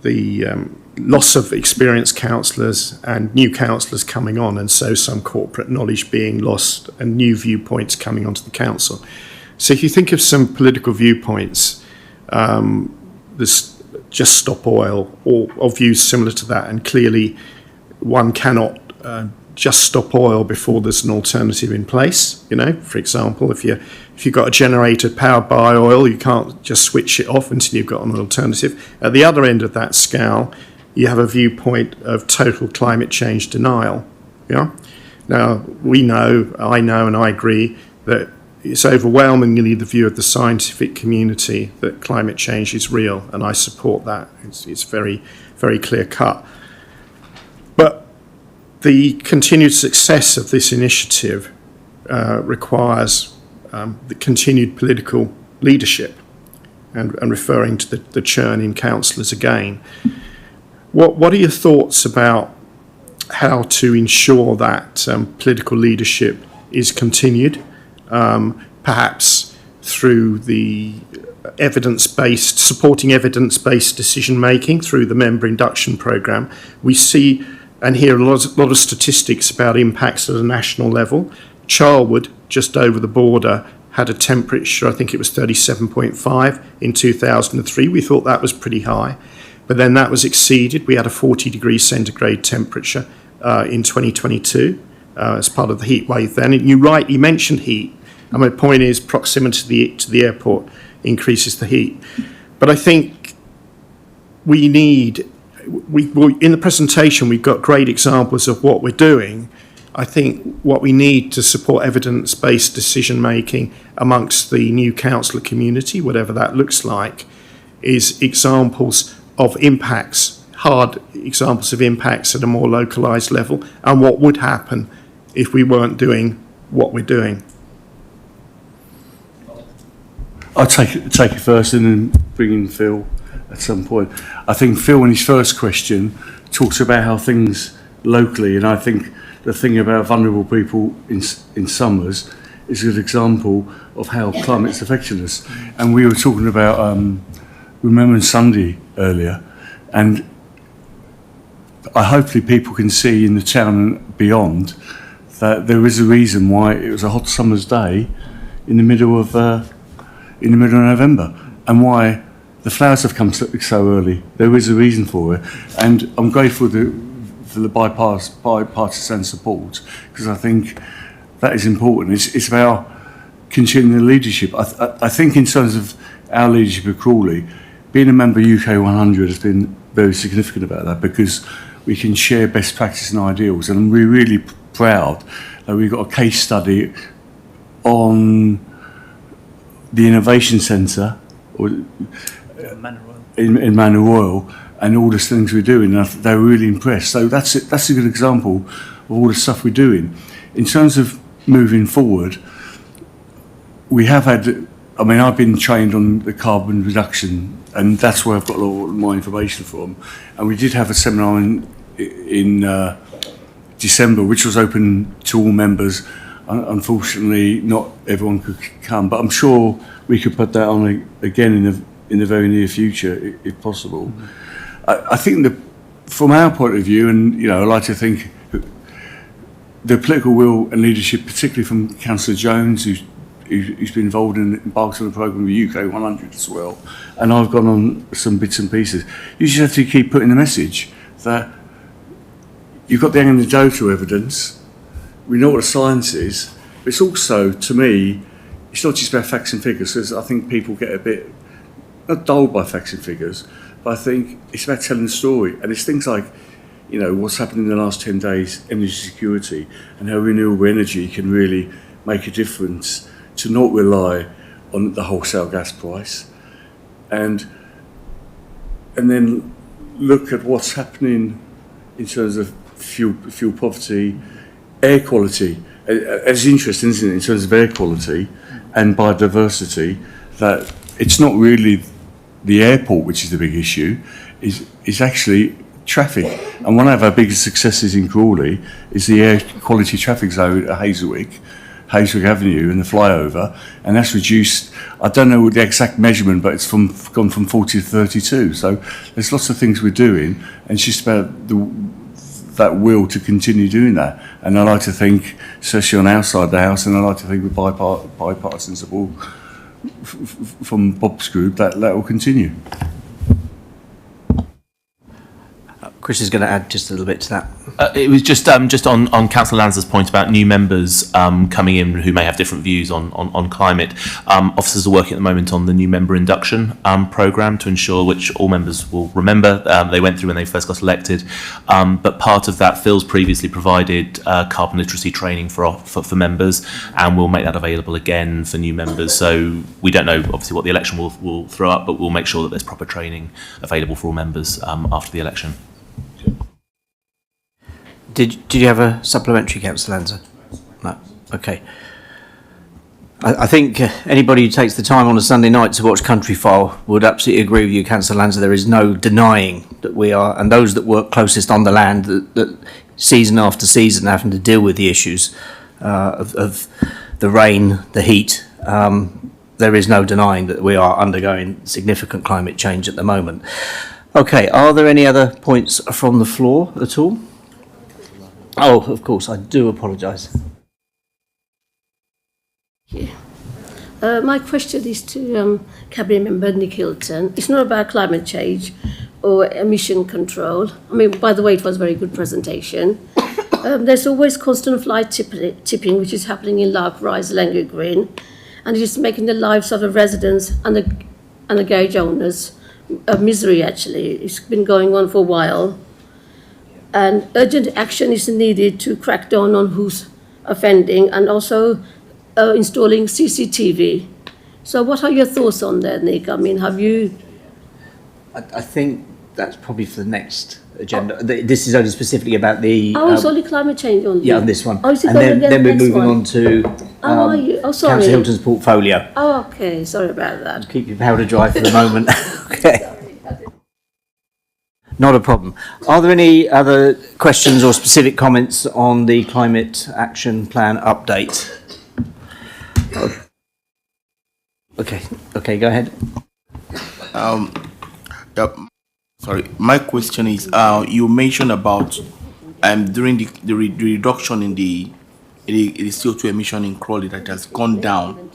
Speaker 4: the loss of experienced councillors and new councillors coming on, and so some corporate knowledge being lost and new viewpoints coming onto the council. So if you think of some political viewpoints, there's Just Stop Oil or views similar to that, and clearly one cannot just stop oil before there's an alternative in place. You know, for example, if you've got a generator powered by oil, you can't just switch it off until you've got an alternative. At the other end of that scale, you have a viewpoint of total climate change denial. Yeah. Now, I know and I agree that it's overwhelmingly the view of the scientific community that climate change is real, and I support that. It's very, very clear cut. But the continued success of this initiative requires the continued political leadership, and referring to the churn in councillors again. What are your thoughts about how to ensure that political leadership is continued, perhaps through the supporting evidence-based decision-making through the member induction programme? We see and hear a lot of statistics about impacts at a national level. Charlwood, just over the border, had a temperature, I think it was 37.5 in 2003. We thought that was pretty high, but then that was exceeded. We had a 40 degrees centigrade temperature in 2022 as part of the heat wave then. And you rightly mentioned heat, and my point is proximity to the airport increases the heat. But I think we in the presentation, we've got great examples of what we're doing. I think what we need to support evidence-based decision-making amongst the new councillor community, whatever that looks like, is examples of impacts, hard examples of impacts at a more localised level, and what would happen if we weren't doing what we're doing.
Speaker 9: I'll take it first and then bring in Phil at some point. I think Phil, in his first question, talks about how things locally, and I think the thing about vulnerable people in summers is a good example of how climate's affecting us. And we were talking about Remembrance Sunday earlier, and hopefully people can see in the town and beyond that there is a reason why it was a hot summer's day in the middle of November, and why the flowers have come so early. There is a reason for it, and I'm grateful for the bipartisan support, because I think that is important. It's about continuing the leadership. I think in terms of our leadership at Crawley, being a member of UK 100 has been very significant about that, because we can share best practice and ideals, and we're really proud that we've got a case study on the Innovation Centre in Manor Royal, and all the things we're doing. They were really impressed. So that's a good example of all the stuff we're doing. In terms of moving forward, we have had, I've been trained on the carbon reduction, and that's where I've got a lot of my information from. And we did have a seminar in December, which was open to all members. Unfortunately, not everyone could come, but I'm sure we could put that on again in the very near future, if possible. Mm-hmm. I think that from our point of view, and I like to think the political will and leadership, particularly from Councillor Jones, who's been involved in embarked on the programme with UK 100 as well, and I've gone on some bits and pieces. You just have to keep putting the message that you've got the anecdotal evidence, we know what the science is, but it's also, to me, it's not just about facts and figures, because I think people get a bit, not dulled by facts and figures, but I think it's about telling the story. And it's things like, what's happened in the last 10 days, energy security, and how renewable energy can really make a difference to not rely on the wholesale gas price. And then look at what's happening in terms of fuel poverty, air quality. It's interesting, isn't it, in terms of air quality and biodiversity, that it's not really the airport which is the big issue, is actually traffic. And one of our biggest successes in Crawley is the air quality traffic zone at Hazelwick Avenue and the flyover, and that's reduced, I don't know the exact measurement, but it's gone from 40 to 32. So there's lots of things we're doing, and it's just about that will to continue doing that. And I like to think, especially on our side of the house, and I like to think with bipartisan support from Bob's group, that will continue.
Speaker 1: Chris is going to add just a little bit to that.
Speaker 11: It was just on Councillor Lanza's point about new members coming in who may have different views on climate. Officers are working at the moment on the new member induction programme to ensure, which all members will remember, they went through when they first got elected. But part of that, Phil's previously provided carbon literacy training for members, and we'll make that available again for new members. So we don't know, obviously, what the election will throw up, but we'll make sure that there's proper training available for all members after the election.
Speaker 1: Did you have a supplementary, Councillor Lanza? No. Okay. I think anybody who takes the time on a Sunday night to watch Countryfile would absolutely agree with you, Councillor Lanza. There is no denying that we are, and those that work closest on the land, that season after season having to deal with the issues of the rain, the heat. There is no denying that we are undergoing significant climate change at the moment. Okay, are there any other points from the floor at all? Oh, of course, I do apologise.
Speaker 12: Yeah. My question is to Cabinet Member Nick Hilton. It's not about climate change or emission control. I mean, by the way, it was a very good presentation. There's always constant flight tipping, which is happening in Lark Rise, Langley Green, and it is making the lives of the residents and the garage owners a misery, actually. It's been going on for a while. And urgent action is needed to crack down on who's offending, and also installing CCTV. So what are your thoughts on that, Nick? I mean, have you...
Speaker 1: I think that's probably for the next agenda. This is only specifically about the...
Speaker 12: Oh, it's only climate change only?
Speaker 1: Yeah, on this one.
Speaker 12: Oh, is it
Speaker 1: and then we're moving on to
Speaker 12: sorry.
Speaker 1: Councillor Hilton's portfolio.
Speaker 12: Oh, okay. Sorry about that.
Speaker 1: Keep your powder dry for the moment. Okay. Not a problem. Are there any other questions or specific comments on the Climate Action Plan update? Okay, go ahead.
Speaker 13: Sorry, my question is, you mentioned about during the reduction in the CO2 emission in Crawley that has gone down,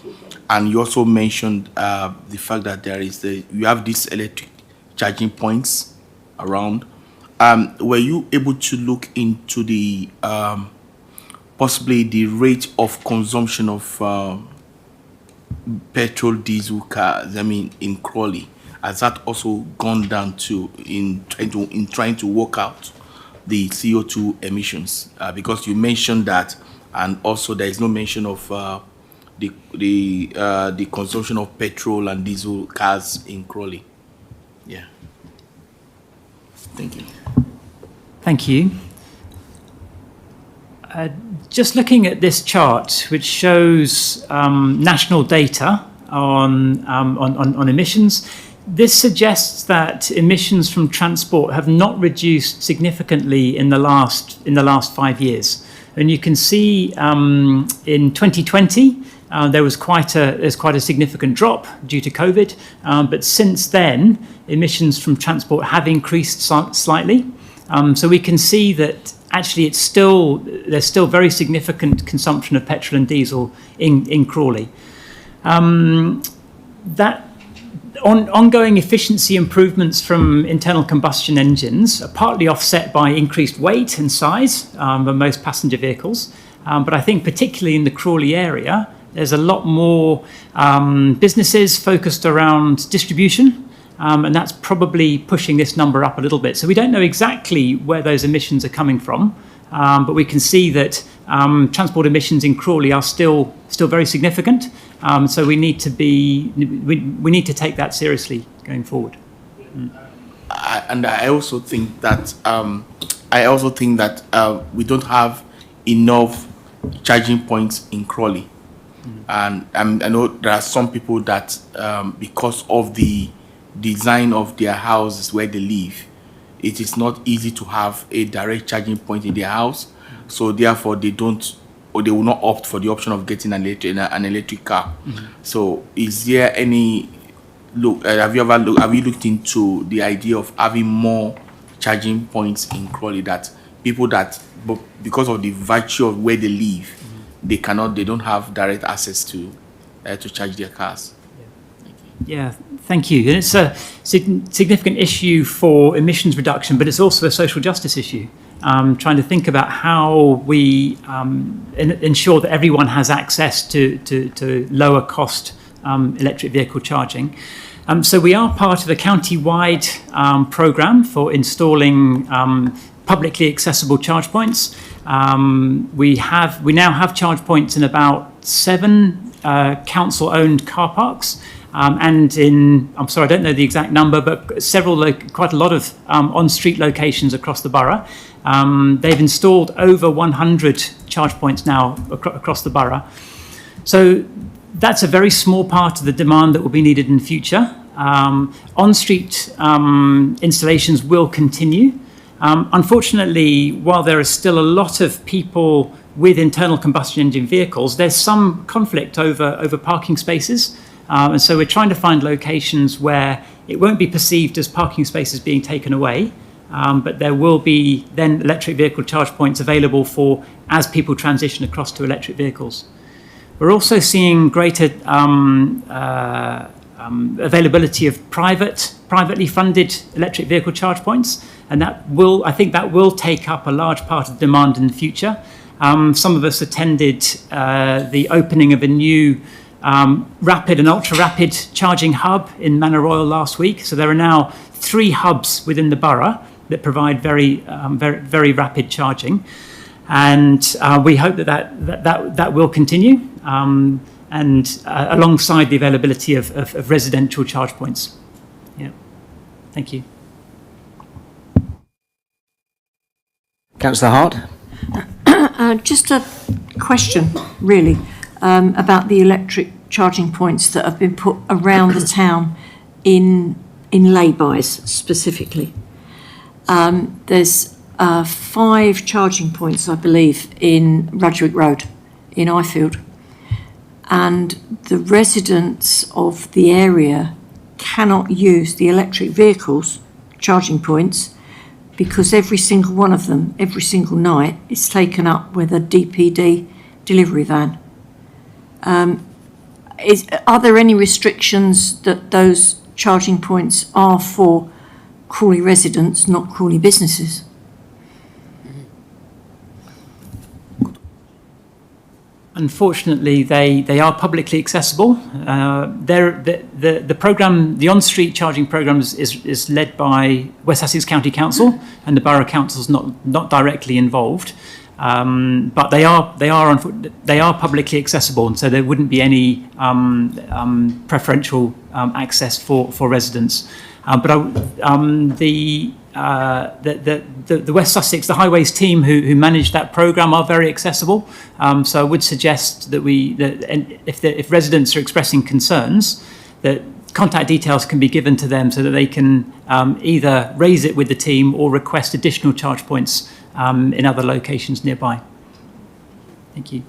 Speaker 13: and you also mentioned the fact that you have these electric charging points around. Were you able to look into the possibly the rate of consumption of petrol, diesel cars? I mean, in Crawley, has that also gone down to in trying to work out the CO2 emissions? Because you mentioned that, and also there is no mention of the consumption of petrol and diesel cars in Crawley. Yeah. Thank you.
Speaker 10: Thank you. Just looking at this chart, which shows national data on emissions, this suggests that emissions from transport have not reduced significantly in the last 5 years. And you can see in 2020 there's quite a significant drop due to COVID, but since then emissions from transport have increased slightly. So we can see that actually there's still very significant consumption of petrol and diesel in Crawley. That ongoing efficiency improvements from internal combustion engines are partly offset by increased weight and size of most passenger vehicles. But I think particularly in the Crawley area, there's a lot more businesses focused around distribution, and that's probably pushing this number up a little bit. So we don't know exactly where those emissions are coming from, but we can see that transport emissions in Crawley are still very significant. So we need to take that seriously going forward.
Speaker 13: I also think that we don't have enough charging points in Crawley. And I know there are some people that because of the design of their houses where they live, it is not easy to have a direct charging point in their house. So therefore they will not opt for the option of getting an electric car. Mm-hmm. So is there any have you looked into the idea of having more charging points in Crawley, that people that, but because of the virtue of where they live, they don't have direct access to charge their cars?
Speaker 10: Yeah, Thank you. And it's a significant issue for emissions reduction, but it's also a social justice issue. Trying to think about how we ensure that everyone has access to lower cost electric vehicle charging. So we are part of a county-wide programme for installing publicly accessible charge points. We now have charge points in about 7 council-owned car parks. And I'm sorry, I don't know the exact number, but quite a lot of on-street locations across the borough. They've installed over 100 charge points now across the borough. So that's a very small part of the demand that will be needed in the future. On-street installations will continue. Unfortunately, while there is still a lot of people with internal combustion engine vehicles, there's some conflict over parking spaces. And so we're trying to find locations where it won't be perceived as parking spaces being taken away, but there will be then electric vehicle charge points available for as people transition across to electric vehicles. We're also seeing greater availability of privately funded electric vehicle charge points, and I think that will take up a large part of demand in the future. Some of us attended the opening of a new rapid and ultra-rapid charging hub in Manor Royal last week. So there are now 3 hubs within the borough that provide very rapid charging, and we hope that will continue. And alongside the availability of residential charge points. Yeah. Thank you.
Speaker 1: Councillor Hart?
Speaker 3: Just a question, really, about the electric charging points that have been put around the town in lay-bys specifically. There's 5 charging points, I believe, in Rudgwick Road in Ifield. And the residents of the area cannot use the electric vehicles charging points because every single one of them, every single night, is taken up with a DPD delivery van. Are there any restrictions that those charging points are for Crawley residents, not Crawley businesses?
Speaker 10: Unfortunately, they are publicly accessible. The program, the on-street charging program, is led by West Sussex County Council, and the Borough Council is not directly involved. But they are publicly accessible, and so there wouldn't be any preferential access for residents. The West Sussex, the highways team who manage that programme are very accessible. So I would suggest that if residents are expressing concerns, that contact details can be given to them so that they can either raise it with the team or request additional charge points in other locations nearby. Thank you.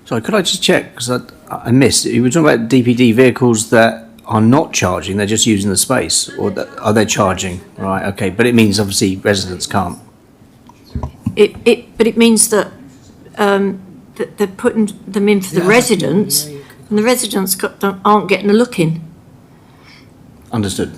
Speaker 1: Sorry, could I just check, because I missed, you were talking about DPD vehicles that are not charging, they're just using the space, or are they charging? Right, okay, but it means obviously residents can't.
Speaker 3: But it means that that they're putting them in for the residents, and the residents aren't getting a look in.
Speaker 1: Understood.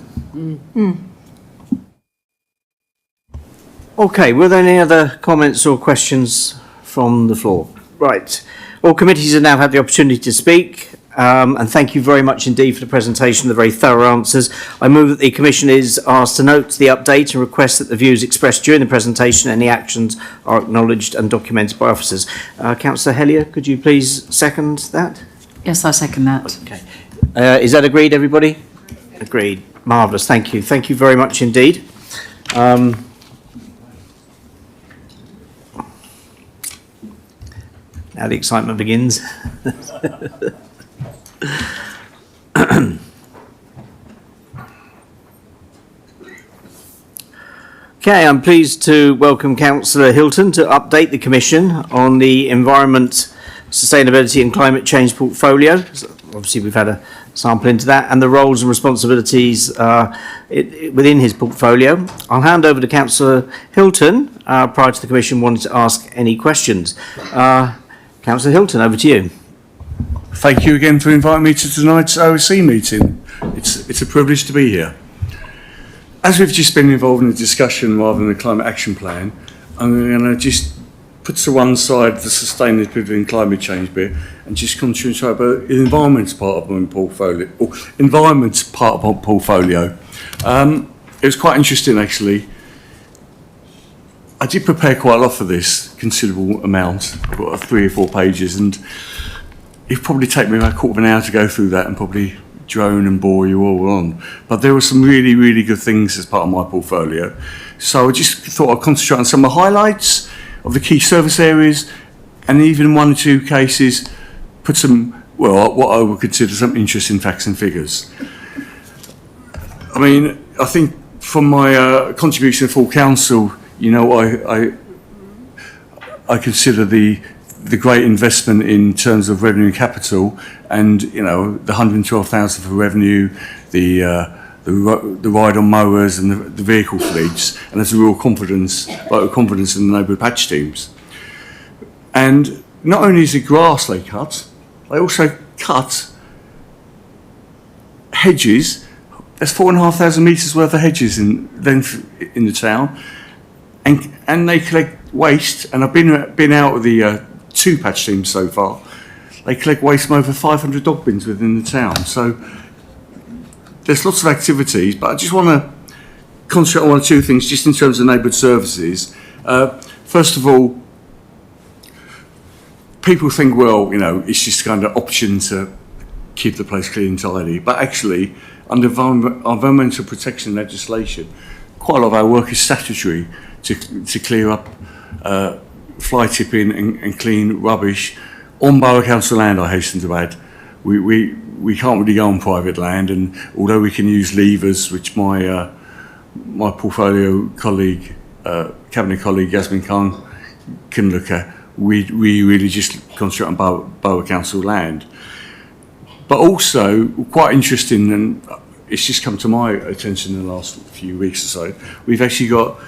Speaker 1: Okay, were there any other comments or questions from the floor? Right, all committees have now had the opportunity to speak. And thank you very much indeed for the presentation, the very thorough answers. I move that the Commission is asked to note the update and request that the views expressed during the presentation and any actions are acknowledged and documented by officers. Councillor Hellier, could you please second that?
Speaker 5: Yes, I second that.
Speaker 1: Okay. Is that agreed, everybody? Agreed. Marvellous. Thank you. Thank you very much indeed. Now the excitement begins. Okay, I'm pleased to welcome Councillor Hilton to update the Commission on the Environment, Sustainability and Climate Change portfolio. Obviously, we've had a sample into that, and the roles and responsibilities within his portfolio. I'll hand over to Councillor Hilton prior to the Commission wanting to ask any questions. Councillor Hilton, over to you.
Speaker 9: thank you again for inviting me to tonight's OSC meeting. It's a privilege to be here. As we've just been involved in a discussion rather than a climate action plan, I'm going to just put to one side the sustainability and climate change bit and just concentrate about the environment's part of my portfolio. It was quite interesting actually. I did prepare quite a lot for this, considerable amount, about 3 or 4 pages, and it'd probably take me about a quarter of an hour to go through that and probably drone and bore you all on. But there were some really, really good things as part of my portfolio. So I just thought I'd concentrate on some of the highlights of the key service areas, and even in 1 or 2 cases, put some, well, what I would consider some interesting facts and figures. I mean, I think from my contribution to full council, you know, I consider the great investment in terms of revenue and capital, and you know, the 112,000 for revenue, the ride on mowers and the vehicle fleets, and there's a real confidence in the neighbourhood patch teams. And not only is it grass they cut, they also cut hedges. There's 4,500 metres worth of hedges in the town, and they collect waste. And I've been out with the 2 patch teams so far. They collect waste from over 500 dog bins within the town. So there's lots of activities, but I just want to concentrate on 1 or 2 things just in terms of neighbourhood services. First of all, people think, well, you know, it's just kind of option to keep the place clean and tidy, but actually under environmental protection legislation, quite a lot of our work is statutory to clear up fly tipping and clean rubbish on borough council land, I hasten to add. We can't really go on private land, and although we can use levers, which my portfolio colleague, cabinet colleague Yasmin Khan can look at, we really just concentrate on borough council land. But also, quite interesting, and it's just come to my attention in the last few weeks or so, we've actually got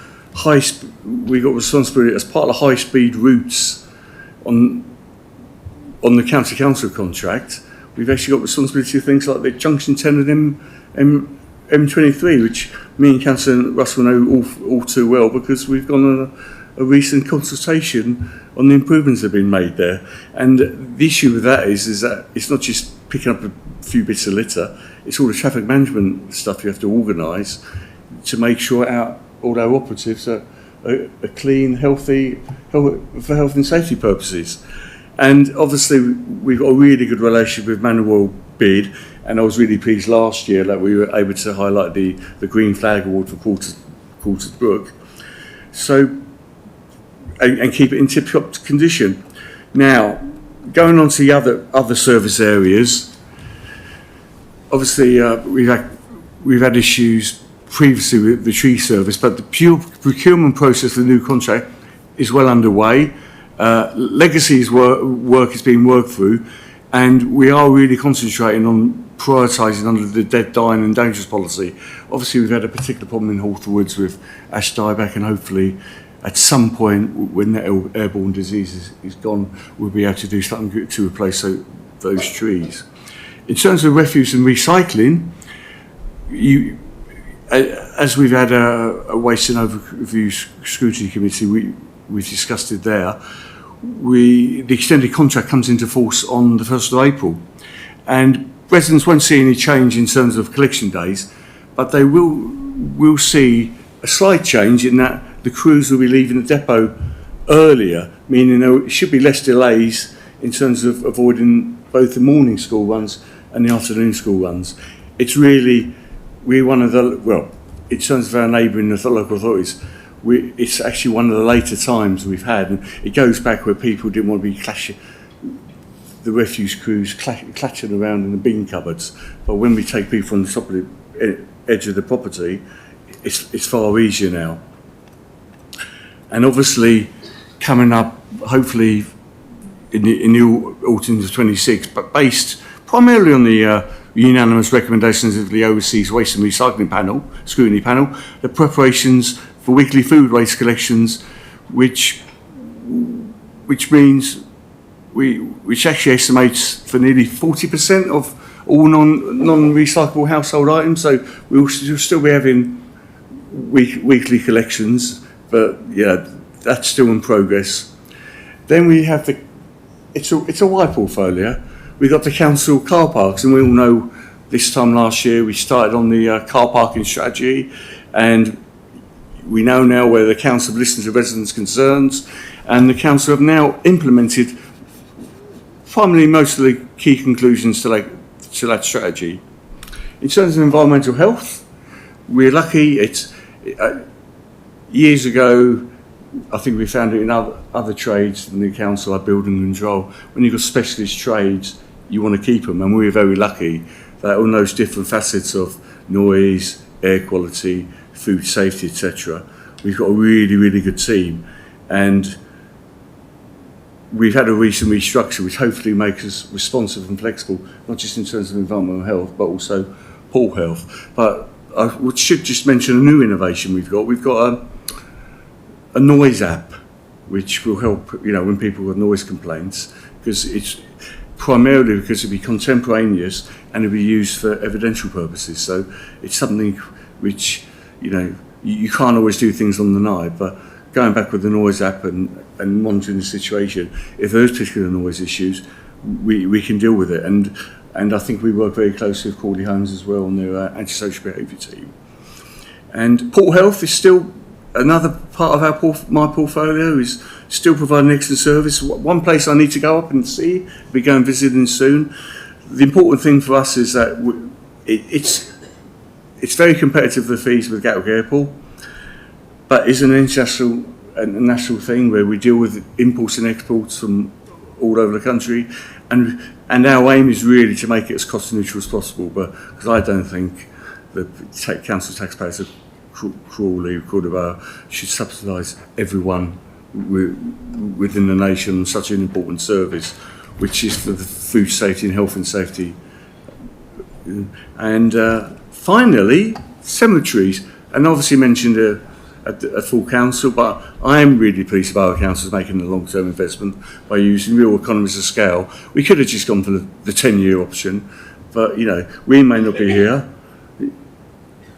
Speaker 9: responsibility as part of the high-speed routes on the county council contract. We've actually got responsibility for things like the Junction 10 and M23, which me and Councillor Russell know all too well, because we've gone on a recent consultation on the improvements that have been made there. And the issue with that is that it's not just picking up a few bits of litter, it's all the traffic management stuff you have to organise to make sure all our operatives are clean, healthy, for health and safety purposes. And obviously we've got a really good relationship with Manuel Bid, and I was really pleased last year that we were able to highlight the Green Flag Award for Quarters Brook. So, and keep it in tip-top condition. Now, going on to the other service areas, obviously we've had issues previously with the tree service, but the procurement process for the new contract is well underway. Legacy's work is being worked through, and we are really concentrating on prioritising under the dead, dying and dangerous policy. Obviously we've had a particular problem in Hawthorne Woods with ash dieback, and hopefully at some point when that airborne disease is gone, we'll be able to do something to replace those trees. In terms of refuse and recycling, as we've had a waste and overview scrutiny committee, we've discussed it there. The extended contract comes into force on the 1st of April, and residents won't see any change in terms of collection days, but they will see a slight change in that the crews will be leaving the depot earlier, meaning there should be less delays in terms of avoiding both the morning school runs and the afternoon school runs. It's really, we're one of the, well, in terms of our neighbouring local authorities, it's actually one of the later times we've had, and it goes back where people didn't want to be clashing, the refuse crews clattering around in the bin cupboards. But when we take people from the top of the edge of the property, it's far easier now. And obviously, coming up, hopefully in the autumn of 26, but based primarily on the unanimous recommendations of the OSC's Waste and Recycling Panel, Scrutiny Panel, the preparations for weekly food waste collections, which means which actually estimates for nearly 40% of all non-recyclable household items. So we'll still be having weekly collections, but yeah, that's still in progress. Then we have it's a wide portfolio. We've got the council car parks, and we all know this time last year we started on the car parking strategy, and we know now where the council have listened to residents' concerns, and the council have now implemented primarily most of the key conclusions to that strategy. In terms of environmental health, we're lucky. Years ago, I think we found it in other trades than the council, like building control. When you've got specialist trades, you want to keep them, and we're very lucky that on those different facets of noise, air quality, food safety, etc., we've got a really, really good team. And we've had a recent restructure which hopefully makes us responsive and flexible, not just in terms of environmental health, but also poor health. But I should just mention a new innovation we've got. We've got a noise app, which will help, when people have noise complaints, because it's primarily because it'll be contemporaneous and it'll be used for evidential purposes. So it's something which, you can't always do things on the night, but going back with the noise app and monitoring the situation, if there's particular noise issues, we can deal with it. And I think we work very closely with Crawley Homes as well on their antisocial behaviour team. And port health is still another part of my portfolio, is still providing excellent service. One place I need to go up and see, we'll be going visiting soon. The important thing for us is that it's very competitive, the fees with Gatwick Airport, but it's an international and national thing where we deal with imports and exports from all over the country, and our aim is really to make it as cost neutral as possible. But because I don't think the council taxpayers of Crawley, Cordoba should subsidise everyone within the nation on such an important service, which is for the food safety and health and safety. And finally, cemeteries, and obviously mentioned at full council, but I am really pleased about our council making a long-term investment by using real economies of scale. We could have just gone for the 10-year option, but we may not be here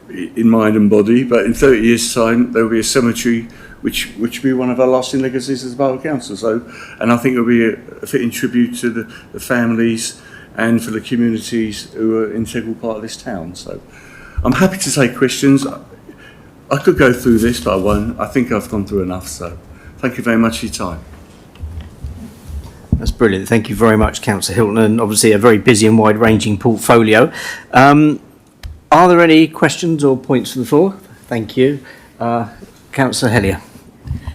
Speaker 9: in mind and body, but in 30 years' time there will be a cemetery which will be one of our lasting legacies as a borough council. So, and I think it will be a fitting tribute to the families and for the communities who are an integral part of this town. So I'm happy to take questions. I could go through this, but I won't. I think I've gone through enough, so thank you very much for your time.
Speaker 1: That's brilliant. Thank you very much, Councillor Hilton, and obviously a very busy and wide-ranging portfolio. Are there any questions or points from the floor? Thank you. Councillor Hellier.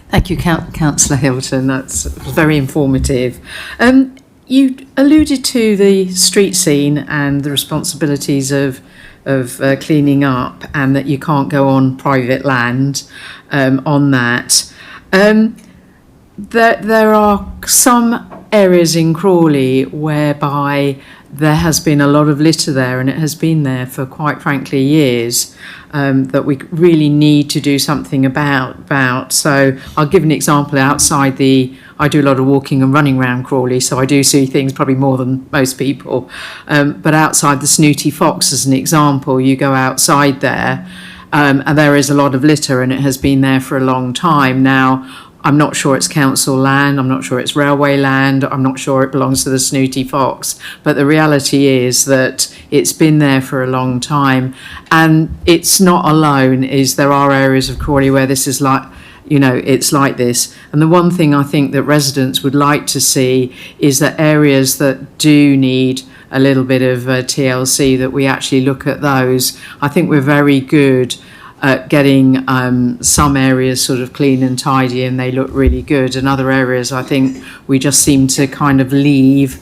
Speaker 5: Thank you, Councillor Hilton. That's very informative. You alluded to the street scene and the responsibilities of cleaning up, and that you can't go on private land on that. There are some areas in Crawley whereby there has been a lot of litter there, and it has been there for, quite frankly, years, that we really need to do something about. So I'll give an example. I do a lot of walking and running around Crawley, so I do see things probably more than most people. But outside the Snooty Fox, as an example, you go outside there, and there is a lot of litter, and it has been there for a long time. Now, I'm not sure it's council land, I'm not sure it's railway land, I'm not sure it belongs to the Snooty Fox, but the reality is that it's been there for a long time. And it's not alone, there are areas of Crawley where this is like, it's like this. And the one thing I think that residents would like to see is that areas that do need a little bit of TLC, that we actually look at those. I think we're very good at getting some areas sort of clean and tidy, and they look really good, and other areas I think we just seem to kind of leave.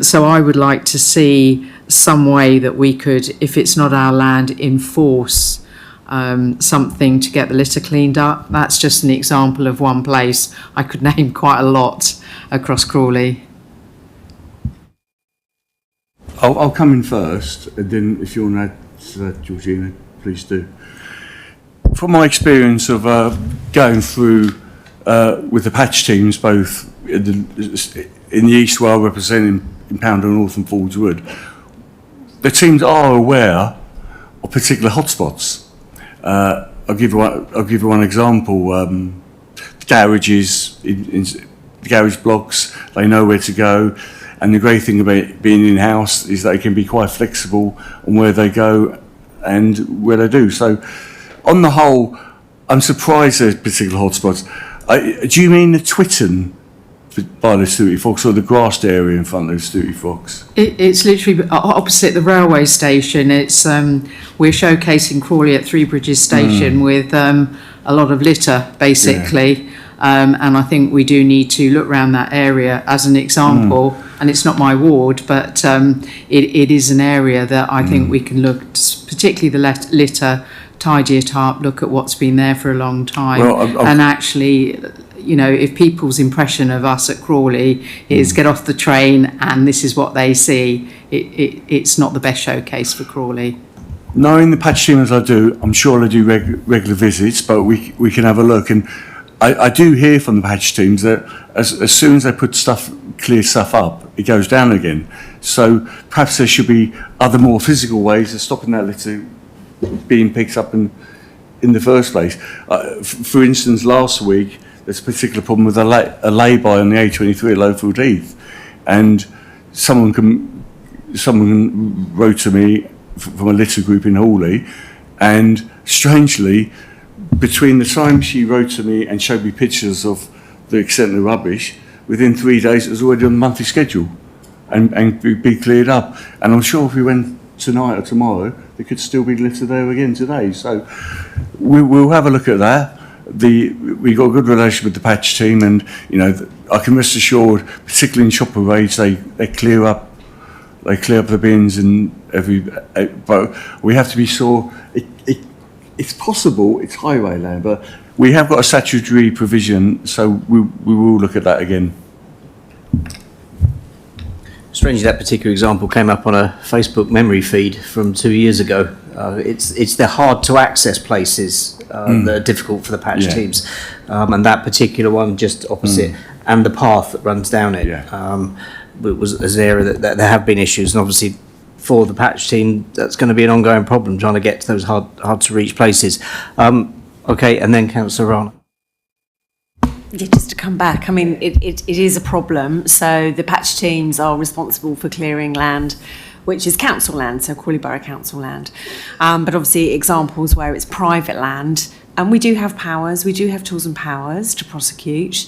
Speaker 5: So I would like to see some way that we could, if it's not our land, enforce something to get the litter cleaned up. That's just an example of one place. I could name quite a lot across Crawley.
Speaker 9: I'll come in first, and then if you want to add to that, Georgina, please do. From my experience of going through with the patch teams, both in the east where I represent in Poundal North and Forge Wood, the teams are aware of particular hotspots. I'll give you one example. The garages, in the garage blocks, they know where to go. And the great thing about being in-house is they can be quite flexible on where they go and where they do. So, on the whole, I'm surprised there's particular hotspots. Do you mean the Twitton by the Stooty Fox or the grassed area in front of the Stooty Fox?
Speaker 5: It's literally opposite the railway station. It's we're showcasing Crawley at Three Bridges Station with a lot of litter, basically. Yeah. And I think we do need to look around that area as an example. And it's not my ward, but it is an area that I think we can look, particularly the litter, tidy it up, look at what's been there for a long time. Well, and actually, you know, if people's impression of us at Crawley is get off the train and this is what they see, it's not the best showcase for Crawley.
Speaker 9: Knowing the patch team as I do, I'm sure I do regular visits, but we can have a look. And I do hear from the patch teams that as soon as they put clear stuff up, it goes down again. So perhaps there should be other more physical ways of stopping that litter being picked up in the first place. For instance, last week, there's a particular problem with a lay-by on the A23 at Lowfield Heath. And someone wrote to me from a litter group in Hawley, and strangely, between the time she wrote to me and showed me pictures of the extent of the rubbish, within 3 days it was already on the monthly schedule and be cleared up. And I'm sure if we went tonight or tomorrow, there could still be litter there again today. So we'll have a look at that. We got a good relationship with the patch team, and you know I can rest assured, particularly in shop parades, they clear up the bins and but we have to be sure it's possible, it's highway land, but we have got a statutory provision, so we will look at that again.
Speaker 1: Strangely, that particular example came up on a Facebook memory feed from 2 years ago. It's the hard to access places that are difficult for the patch teams, and that particular one just opposite, and the path that runs down it was an area that there have been issues, and obviously for the patch team that's going to be an ongoing problem trying to get to those hard to reach places. Okay, and then Councillor Rana.
Speaker 8: Yeah, just to come back, I mean, it is a problem. So the patch teams are responsible for clearing land, which is council land, so Crawley Borough Council land. But obviously examples where it's private land, and we do have powers, we do have tools and powers to prosecute.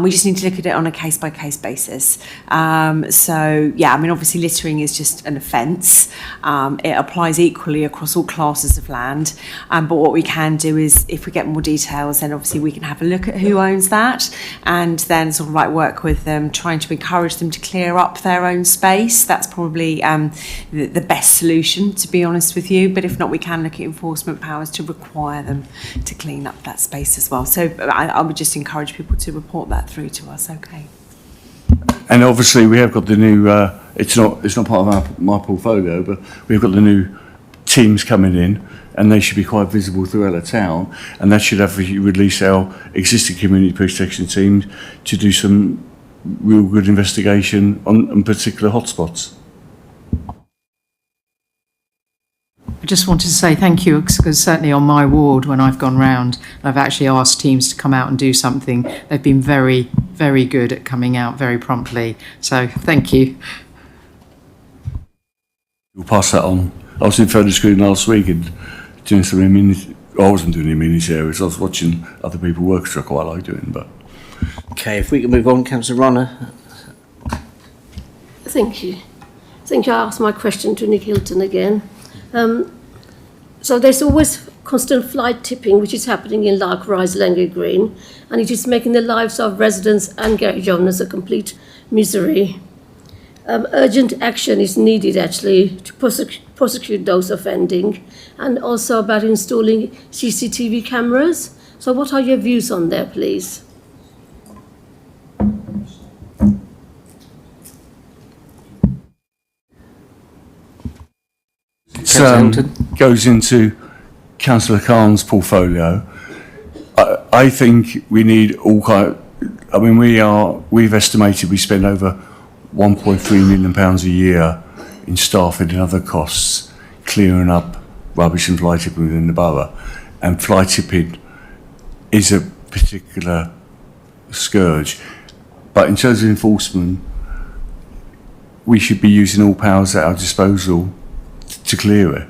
Speaker 8: We just need to look at it on a case-by-case basis. So, yeah, I mean, obviously littering is just an offence. It applies equally across all classes of land. But what we can do is, if we get more details, then obviously we can have a look at who owns that, and then sort of like work with them, trying to encourage them to clear up their own space. That's probably the best solution, to be honest with you. But if not, we can look at enforcement powers to require them to clean up that space as well. So I would just encourage people to report that through to us. Okay.
Speaker 9: And obviously we have got the new. It's not part of my portfolio, but we've got the new teams coming in, and they should be quite visible throughout the town. And that should have release our existing community protection teams to do some real good investigation on particular hotspots.
Speaker 5: I just wanted to say thank you, because certainly on my ward, when I've gone round, I've actually asked teams to come out and do something. They've been very, very good at coming out very promptly. So thank you.
Speaker 9: We'll pass that on. I was in Further Scrutiny last week and doing some I wasn't doing amenity areas. I was watching other people work, which I quite like doing. But
Speaker 1: okay, if we can move on, Councillor Rana.
Speaker 12: Thank you. I think I asked my question to Nick Hilton again. So there's always constant flight tipping, which is happening in Lark Rise, Langley Green, and it is making the lives of residents and garage owners a complete misery. Urgent action is needed, actually, to prosecute those offending, and also about installing CCTV cameras. So what are your views on that, please?
Speaker 9: Goes into Councillor Khan's portfolio. I think we need all kind of, I mean, we've estimated we spend over £1.3 million a year in staffing and other costs, clearing up rubbish and fly tipping within the borough. And fly tipping is a particular scourge. But in terms of enforcement, we should be using all powers at our disposal to clear it.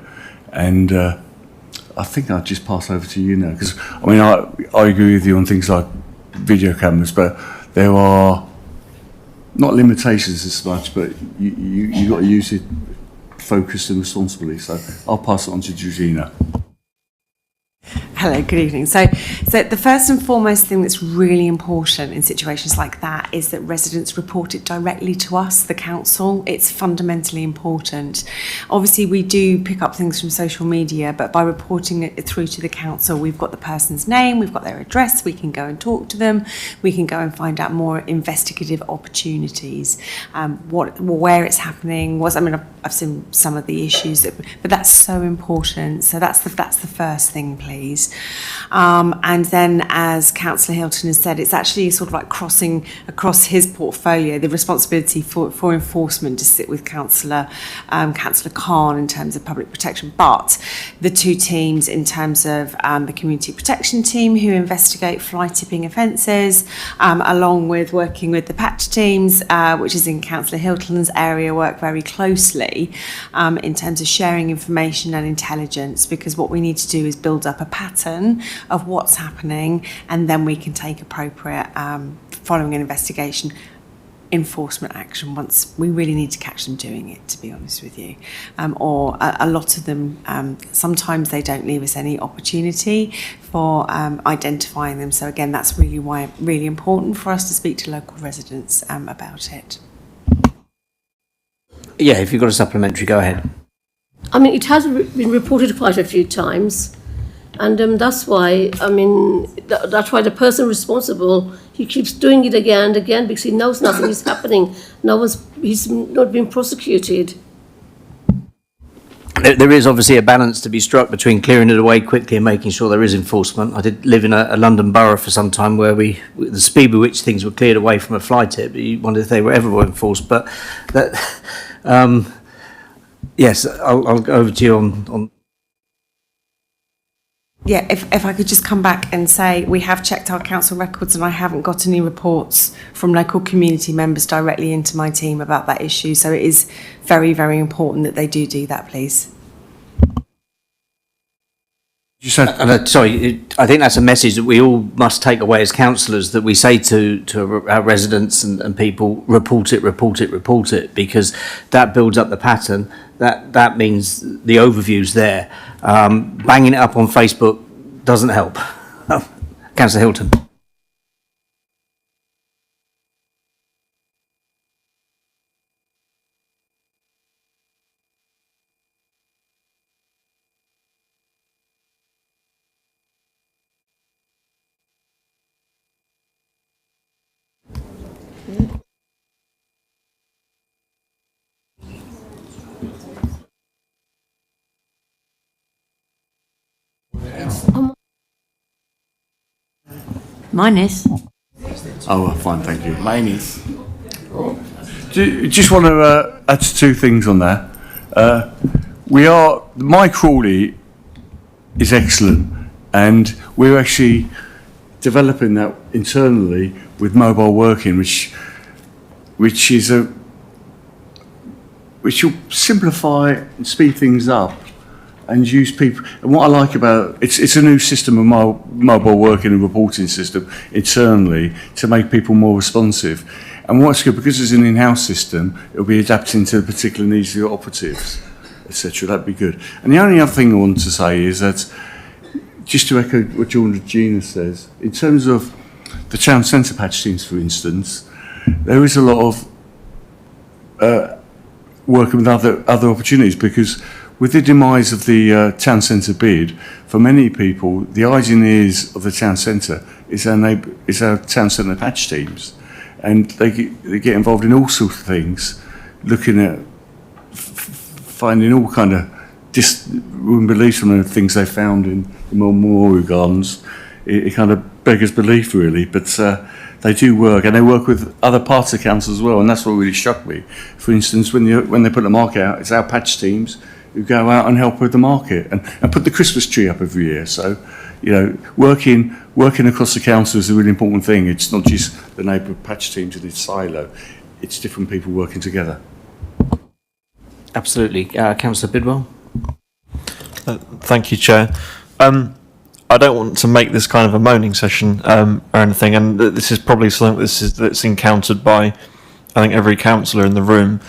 Speaker 9: And I think I'll just pass over to you now, because I mean, I agree with you on things like video cameras, but there are not limitations as much, but you got to use it focused and responsibly. So I'll pass it on to Georgina.
Speaker 8: Hello, good evening. So the first and foremost thing that's really important in situations like that is that residents report it directly to us, the council. It's fundamentally important. Obviously, we do pick up things from social media, but by reporting it through to the council, we've got the person's name, we've got their address, we can go and talk to them, we can go and find out more investigative opportunities, where it's happening. I've seen some of the issues, but that's so important. So that's the first thing, please. And then, as Councillor Hilton has said, it's actually sort of like crossing across his portfolio, the responsibility for enforcement to sit with Councillor Khan in terms of public protection, but the two teams in terms of the community protection team who investigate fly tipping offences, along with working with the patch teams, which is in Councillor Hilton's area, work very closely in terms of sharing information and intelligence, because what we need to do is build up a pattern of what's happening, and then we can take appropriate, following an investigation, enforcement action once we really need to catch them doing it, to be honest with you. Or a lot of them, sometimes they don't leave us any opportunity for identifying them. So again, that's really important for us to speak to local residents about it.
Speaker 1: Yeah, if you've got a supplementary, go ahead.
Speaker 12: I mean, it has been reported quite a few times, and that's why, that's why the person responsible, he keeps doing it again and again because he knows nothing is happening. He's not been prosecuted.
Speaker 1: There is obviously a balance to be struck between clearing it away quickly and making sure there is enforcement. I did live in a London borough for some time where the speed with which things were cleared away from a fly tip, you wondered if they were ever enforced. But that, yes, I'll go over to you on.
Speaker 8: Yeah, if I could just come back and say, we have checked our council records and I haven't got any reports from local community members directly into my team about that issue. So it is very, very important that they do that, please.
Speaker 9: You said,
Speaker 1: I think that's a message that we all must take away as councillors, that we say to our residents and people, report it, because that builds up the pattern. That means the overview's there. Banging it up on Facebook doesn't help. Councillor Hilton.
Speaker 3: Mine is.
Speaker 9: oh, fine, thank you.
Speaker 13: Mine is.
Speaker 9: Just want to add two things on that. My Crawley is excellent, and we're actually developing that internally with mobile working, which will simplify and speed things up and use people. And what I like about it's a new system of mobile working and reporting system internally to make people more responsive. And what's good, because it's an in-house system, it'll be adapting to the particular needs of the operatives, etc. That'd be good. And the only other thing I want to say is that, just to echo what Georgina says, in terms of the town centre patch teams, for instance, there is a lot of working with other opportunities, because with the demise of the town centre bid, for many people, the eyes and ears of the town centre is our town centre patch teams. And they get involved in all sorts of things, looking at finding all kind of wouldn't believe some of the things they found in the memorial gardens. It kind of beggars belief, really. But they do work, and they work with other parts of council as well, and that's what really struck me. For instance, when they put the market out, it's our patch teams who go out and help with the market and put the Christmas tree up every year. So, you know, working across the council is a really important thing. It's not just the neighbourhood patch teams in its silo. It's different people working together.
Speaker 1: Absolutely. Councillor Bidwell.
Speaker 14: Thank you, Chair. I don't want to make this kind of a moaning session or anything, and this is probably something that's encountered by, I think, every councillor in the room.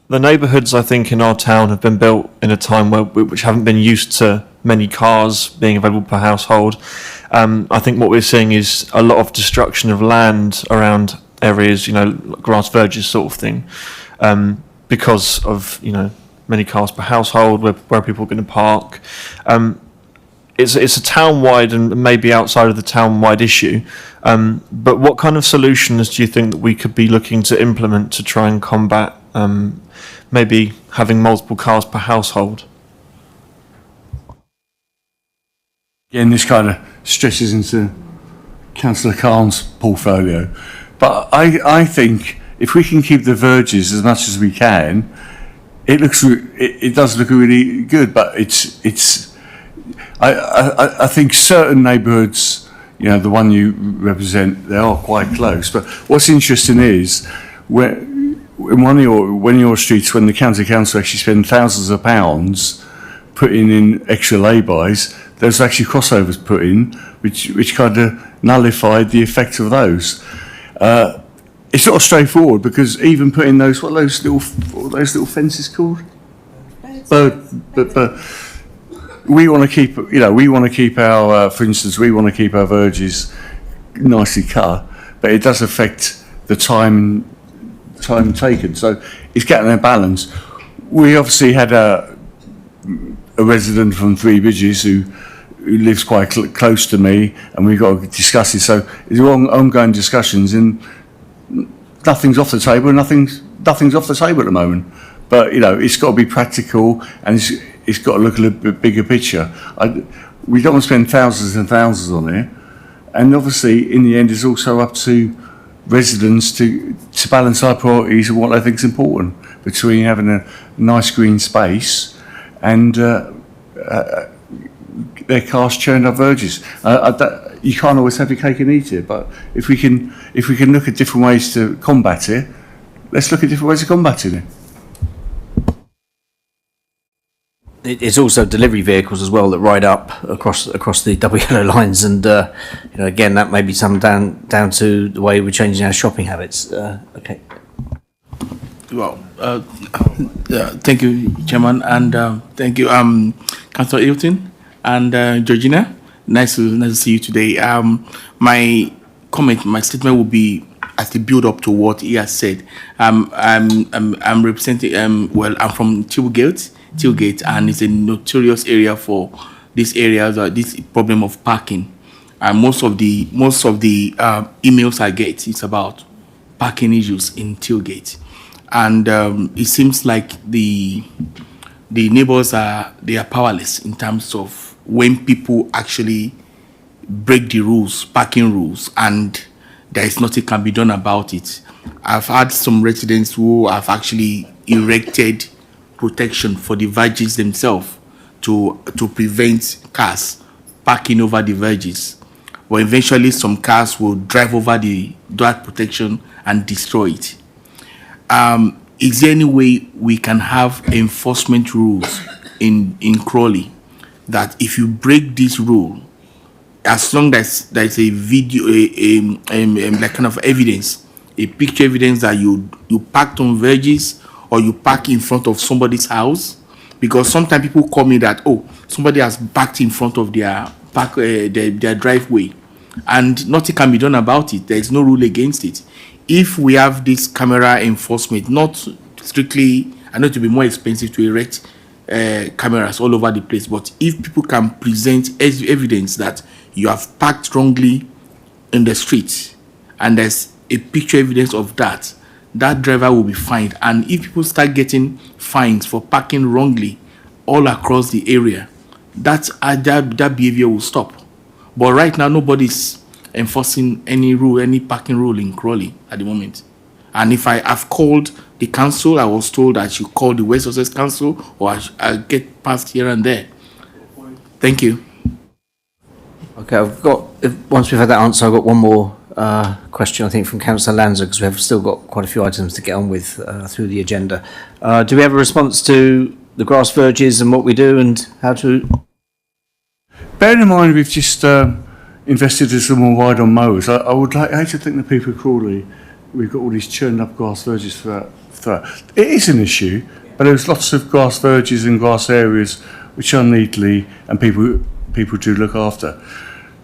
Speaker 14: The neighbourhoods, I think, in our town have been built in a time which haven't been used to many cars being available per household. I think what we're seeing is a lot of destruction of land around areas, you know, grass verges sort of thing, because of, you know, many cars per household, where people are going to park. It's a town-wide and maybe outside of the town-wide issue, but what kind of solutions do you think that we could be looking to implement to try and combat maybe having multiple cars per household?
Speaker 9: Again, this kind of stretches into Councillor Khan's portfolio, but I think if we can keep the verges as much as we can, it does look really good. But I think certain neighbourhoods, you know, the one you represent, they are quite close. But what's interesting is in one of your streets, when the county council actually spend thousands of pounds putting in extra lay-bys, there's actually crossovers put in, which kind of nullified the effect of those. It's not straightforward, because even putting those, what are those little fences called? But we want to keep, you know, our, for instance, we want to keep our verges nicely cut, but it does affect the time taken. So it's getting a balance. We obviously had a resident from Three Bridges who lives quite close to me, and we've got to discuss it. So there's ongoing discussions, and nothing's off the table. Nothing's off the table at the moment. But, you know, it's got to be practical, and it's got to look a little bit bigger picture. We don't want to spend thousands and thousands on it, and obviously in the end it's also up to residents to balance our priorities and what they think is important, between having a nice green space and their cars churned up verges. You can't always have your cake and eat it, but if we can look at different ways to combat it, let's look at different ways of combating it.
Speaker 1: It's also delivery vehicles as well that ride up across the double yellow lines, and you know, again, that may be some down to the way we're changing our shopping habits. Okay.
Speaker 13: Well, thank you, Chairman, and thank you, Councillor Hilton and Georgina. Nice to see you today. My statement will be as the build up to what he has said. I'm representing. I'm from Tilgate, and it's a notorious area for this problem of parking. And most of the emails I get is about parking issues in Tilgate, and it seems like the neighbors are powerless in terms of when people actually break the rules, parking rules, and there is nothing can be done about it. I've had some residents who have actually erected protection for the verges themselves to prevent cars parking over the verges. But eventually some cars will drive over that protection and destroy it. Is there any way we can have enforcement rules in Crawley that if you break this rule, as long as there's a video, like kind of evidence, a picture evidence that you parked on verges, or you park in front of somebody's house? Because sometimes people call me that, oh, somebody has parked in front of their driveway, and nothing can be done about it. There is no rule against it. If we have this camera enforcement, not strictly, I know it will be more expensive to erect cameras all over the place, but if people can present evidence that you have parked wrongly in the street, and there's a picture evidence of that, that driver will be fined. And if people start getting fines for parking wrongly all across the area, that behavior will stop. But right now, nobody's enforcing any rule, any parking rule in Crawley at the moment. And if I've called the council, I was told I should call the West Sussex Council, or I'll get passed here and there. Thank you.
Speaker 1: Okay, once we've had that answer, I've got one more question, I think, from Councillor Lanza, because we have still got quite a few items to get on with through the agenda. Do we have a response to the grass verges and what we do and how to...
Speaker 9: Bear in mind, we've just invested in some more wide-on mowers. I would hate to think the people of Crawley, we've got all these churned up grass verges throughout. It is an issue, but there's lots of grass verges and grass areas which are neatly, and people do look after.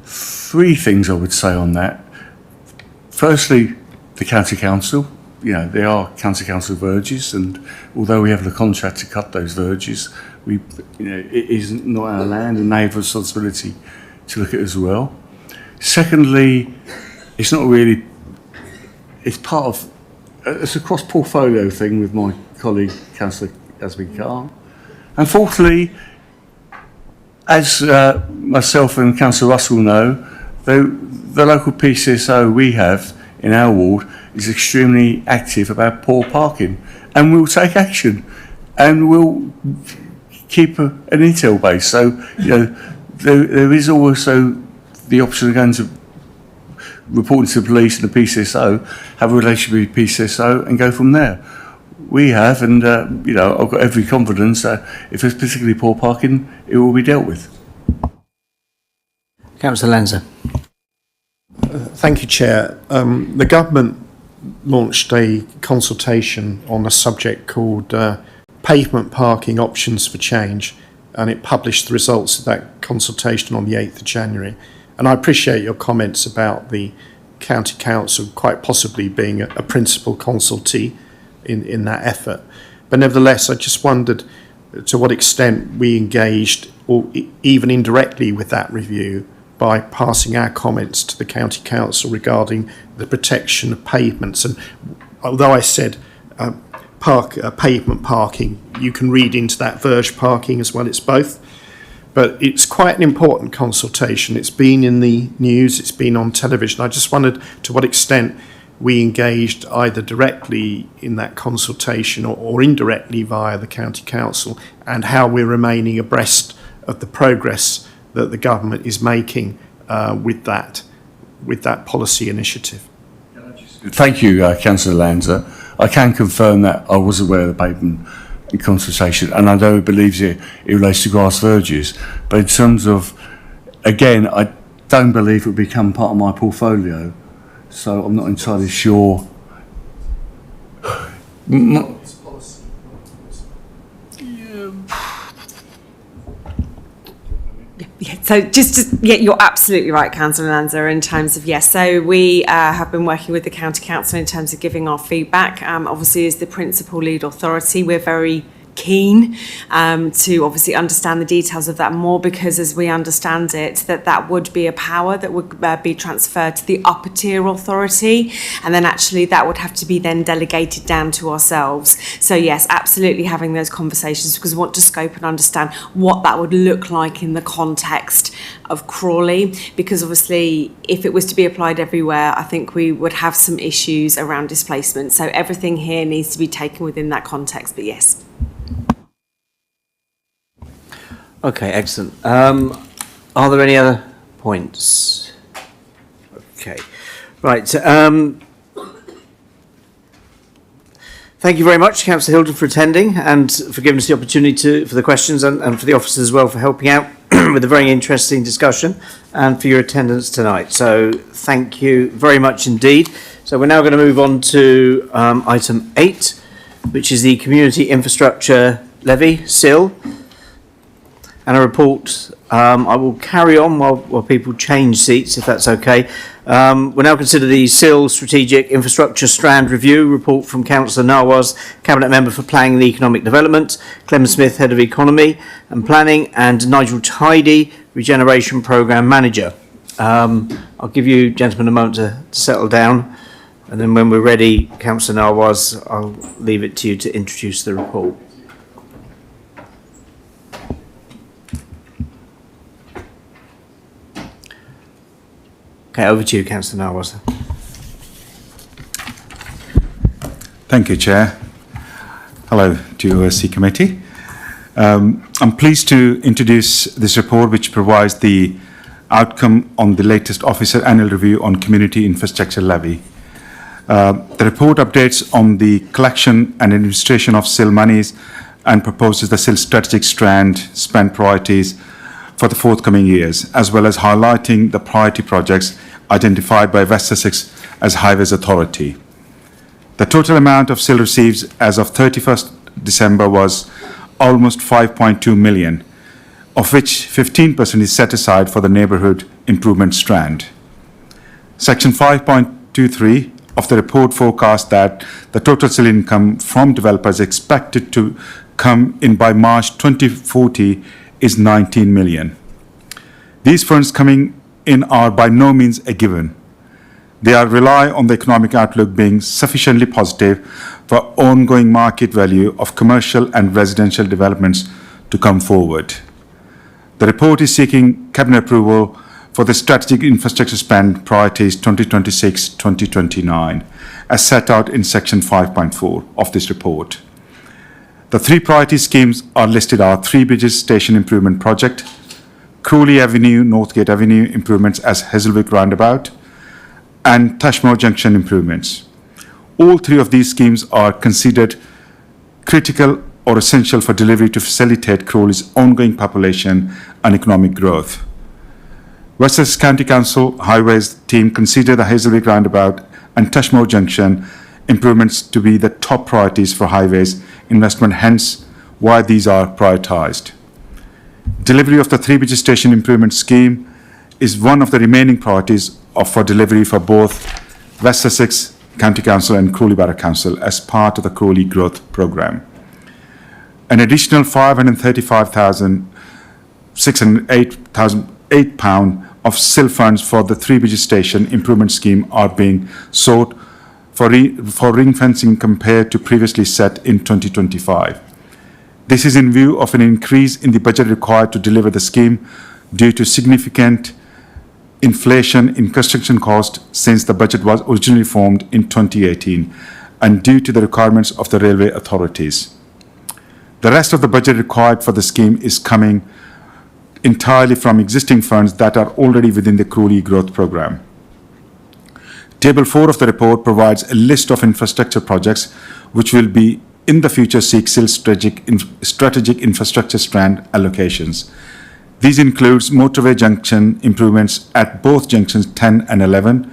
Speaker 9: 3 things I would say on that. Firstly, the county council. They are county council verges, and although we have the contract to cut those verges, it is not our land, and they have a responsibility to look at it as well. Secondly, it's not really. It's part of. It's a cross-portfolio thing with my colleague Councillor Asby Khan. And fourthly, as myself and Councillor Russell know, the local PCSO we have in our ward is extremely active about poor parking, and we'll take action, and we'll keep an intel base. So there is also the option of going to reporting to the police and the PCSO, have a relationship with PCSO, and go from there. We have, and I've got every confidence that if there's particularly poor parking, it will be dealt with.
Speaker 1: Councillor Lanza.
Speaker 4: Thank you, Chair. The government launched a consultation on a subject called Pavement Parking Options for Change, and it published the results of that consultation on the 8th of January. And I appreciate your comments about the County Council quite possibly being a principal consultee in that effort. But nevertheless, I just wondered to what extent we engaged, or even indirectly, with that review by passing our comments to the County Council regarding the protection of pavements. And although I said pavement parking, you can read into that verge parking as well, it's both. But it's quite an important consultation. It's been in the news, it's been on television. I just wondered to what extent we engaged either directly in that consultation or indirectly via the County Council, and how we're remaining abreast of the progress that the government is making with that policy initiative.
Speaker 9: Thank you, Councillor Lanza. I can confirm that I was aware of the pavement in consultation, and I know he believes it relates to grass verges. But in terms of, again, I don't believe it will become part of my portfolio, so I'm not entirely sure.
Speaker 8: So you're absolutely right, Councillor Lanza, in terms of, yes. So we have been working with the County Council in terms of giving our feedback. Obviously, as the principal lead authority, we're very keen to obviously understand the details of that more, because as we understand it, that would be a power that would be transferred to the upper tier authority, and then actually that would have to be then delegated down to ourselves. So yes, absolutely having those conversations, because we want to scope and understand what that would look like in the context of Crawley, because obviously if it was to be applied everywhere, I think we would have some issues around displacement. So everything here needs to be taken within that context, but yes.
Speaker 1: Okay, excellent. Are there any other points? Okay, right. Thank you very much, Councillor Hilton, for attending and for giving us the opportunity for the questions, and for the officers as well for helping out with a very interesting discussion, and for your attendance tonight. So thank you very much indeed. So we're now going to move on to item 8, which is the Community Infrastructure Levy, SIL. And a report. I will carry on while people change seats, if that's okay. We'll now consider the SIL Strategic Infrastructure Strand Review report from Councillor Nawaz, Cabinet Member for Planning and Economic Development, Clem Smith, Head of Economy and Planning, and Nigel Tidy, Regeneration Programme Manager. I'll give you gentlemen a moment to settle down, and then when we're ready, Councillor Nawaz, I'll leave it to you to introduce the report. Okay, over to you, Councillor Narwas.
Speaker 15: Thank you, Chair. Hello to OSC Committee. I'm pleased to introduce this report which provides the outcome on the latest Officer Annual Review on Community Infrastructure Levy. The report updates on the collection and administration of SIL monies and proposes the SIL strategic strand spend priorities for the forthcoming years, as well as highlighting the priority projects identified by West Sussex as Highways Authority. The total amount of SIL received as of 31st December was almost 5.2 million, of which 15% is set aside for the neighbourhood improvement strand. Section 5.23 of the report forecasts that the total SIL income from developers is expected to come in by March 2040 is 19 million. These funds coming in are by no means a given. They are rely on the economic outlook being sufficiently positive for ongoing market value of commercial and residential developments to come forward. The report is seeking Cabinet approval for the strategic infrastructure spend priorities 2026-2029, as set out in section 5.4 of this report. The three priority schemes are listed are Three Bridges Station Improvement Project, Crawley Avenue, Northgate Avenue improvements as Hazelwick Roundabout, and Tashmore Junction improvements. All three of these schemes are considered critical or essential for delivery to facilitate Crawley's ongoing population and economic growth. West Sussex County Council Highways team consider the Hazelwick Roundabout and Tashmore Junction improvements to be the top priorities for highways investment, hence why these are prioritised. Delivery of the Three Bridges Station Improvement Scheme is one of the remaining priorities for delivery for both West Sussex County Council and Crawley Borough Council as part of the Crawley Growth Programme. An additional £535,608 of SIL funds for the Three Bridges Station Improvement Scheme are being sought for ring fencing compared to previously set in 2025. This is in view of an increase in the budget required to deliver the scheme due to significant inflation in construction cost since the budget was originally formed in 2018 and due to the requirements of the railway authorities. The rest of the budget required for the scheme is coming entirely from existing funds that are already within the Crawley Growth Programme. Table 4 of the report provides a list of infrastructure projects which will be in the future seek SIL strategic infrastructure strand allocations. These includes motorway junction improvements at both junctions 10 and 11,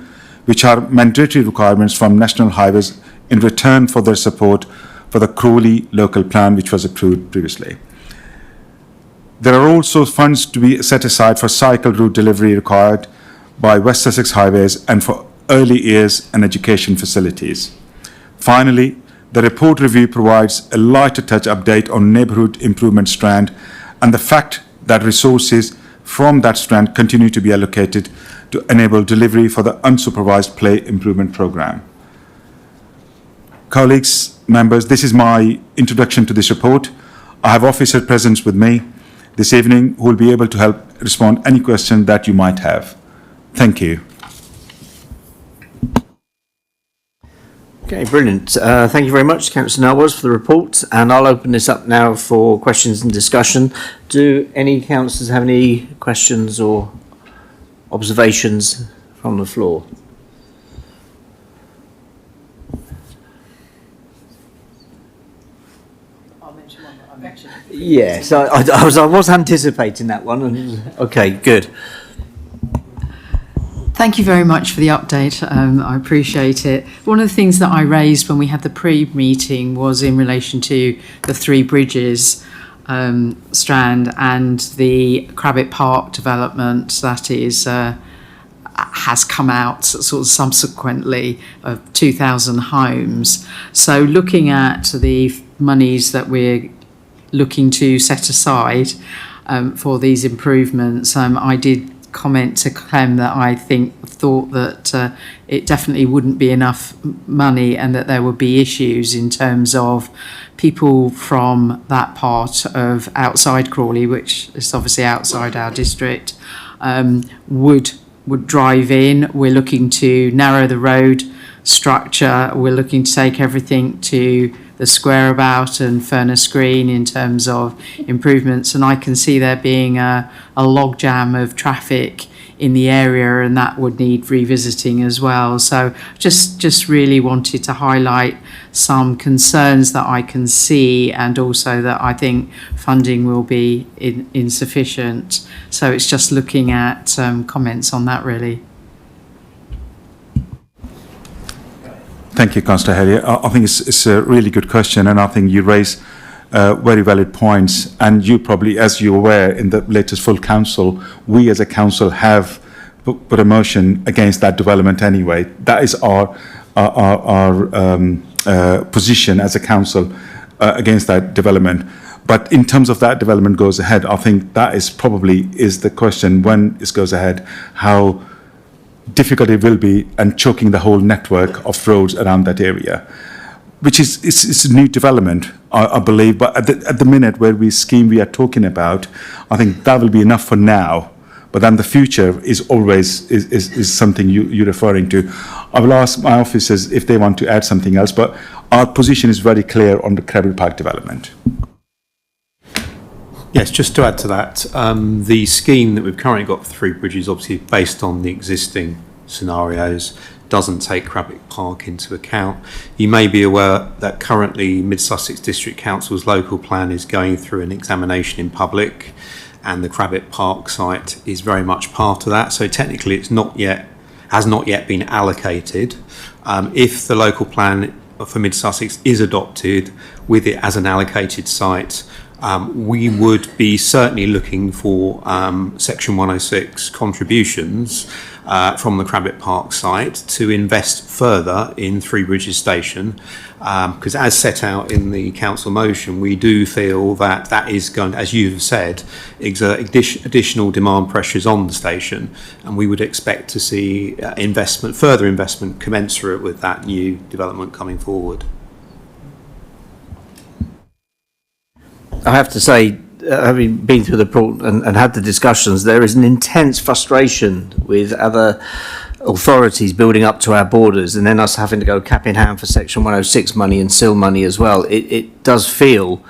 Speaker 15: which are mandatory requirements from National Highways in return for their support for the Crawley local plan, which was approved previously. There are also funds to be set aside for cycle route delivery required by West Sussex Highways and for early years and education facilities. Finally, the report review provides a lighter touch update on neighbourhood improvement strand and the fact that resources from that strand continue to be allocated to enable delivery for the unsupervised play improvement programme. Colleagues, members, this is my introduction to this report. I have officer present with me this evening who will be able to help respond to any question that you might have. Thank you.
Speaker 1: Okay, brilliant. Thank you very much, Councillor Narwas, for the report. And I'll open this up now for questions and discussion. Do any councillors have any questions or observations from the floor?
Speaker 5: I'll mention one that I mentioned.
Speaker 1: Yes, I was anticipating that one. Okay, good.
Speaker 5: Thank you very much for the update. I appreciate it. One of the things that I raised when we had the pre-meeting was in relation to the Three Bridges strand and the Crabbit Park development that has come out sort of subsequently of 2,000 homes. So looking at the monies that we're looking to set aside for these improvements, I did comment to Clem that I thought that it definitely wouldn't be enough money and that there would be issues in terms of people from that part of outside Crawley, which is obviously outside our district, would would drive in. We're looking to narrow the road structure. We're looking to take everything to the square about and Furnace Green in terms of improvements. And I can see there being a log jam of traffic in the area, and that would need revisiting as well. So just really wanted to highlight some concerns that I can see, and also that I think funding will be insufficient. So it's just looking at comments on that, really.
Speaker 15: Thank you, Councillor Hellier. I think it's a really good question, and I think you raise very valid points. And you probably, as you're aware, in the latest full council, we as a council have put a motion against that development anyway. That is our position as a council against that development. But in terms of that development goes ahead, I think that is probably the question when it goes ahead, how difficult it will be and choking the whole network of roads around that area, which is it's a new development, I believe. But at the minute where we are talking about, I think that will be enough for now. But then the future is always is something you're referring to. I will ask my officers if they want to add something else, but our position is very clear on the Cradle Park development.
Speaker 16: Yes, just to add to that, the scheme that we've currently got for Three Bridges, obviously based on the existing scenarios, doesn't take Cradle Park into account. You may be aware that currently Mid Sussex District Council's local plan is going through an examination in public, and the Cradle Park site is very much part of that. So technically, has not yet been allocated. If the local plan for Mid Sussex is adopted with it as an allocated site, we would be certainly looking for Section 106 contributions from the Cradle Park site to invest further in Three Bridges Station, because as set out in the council motion, we do feel that that is going to, as you've said, exert additional demand pressures on the station, and we would expect to see further investment commensurate with that new development coming forward.
Speaker 1: I have to say, having been through the report and had the discussions, there is an intense frustration with other authorities building up to our borders, and then us having to go cap in hand for Section 106 money and SIL money as well. It does feel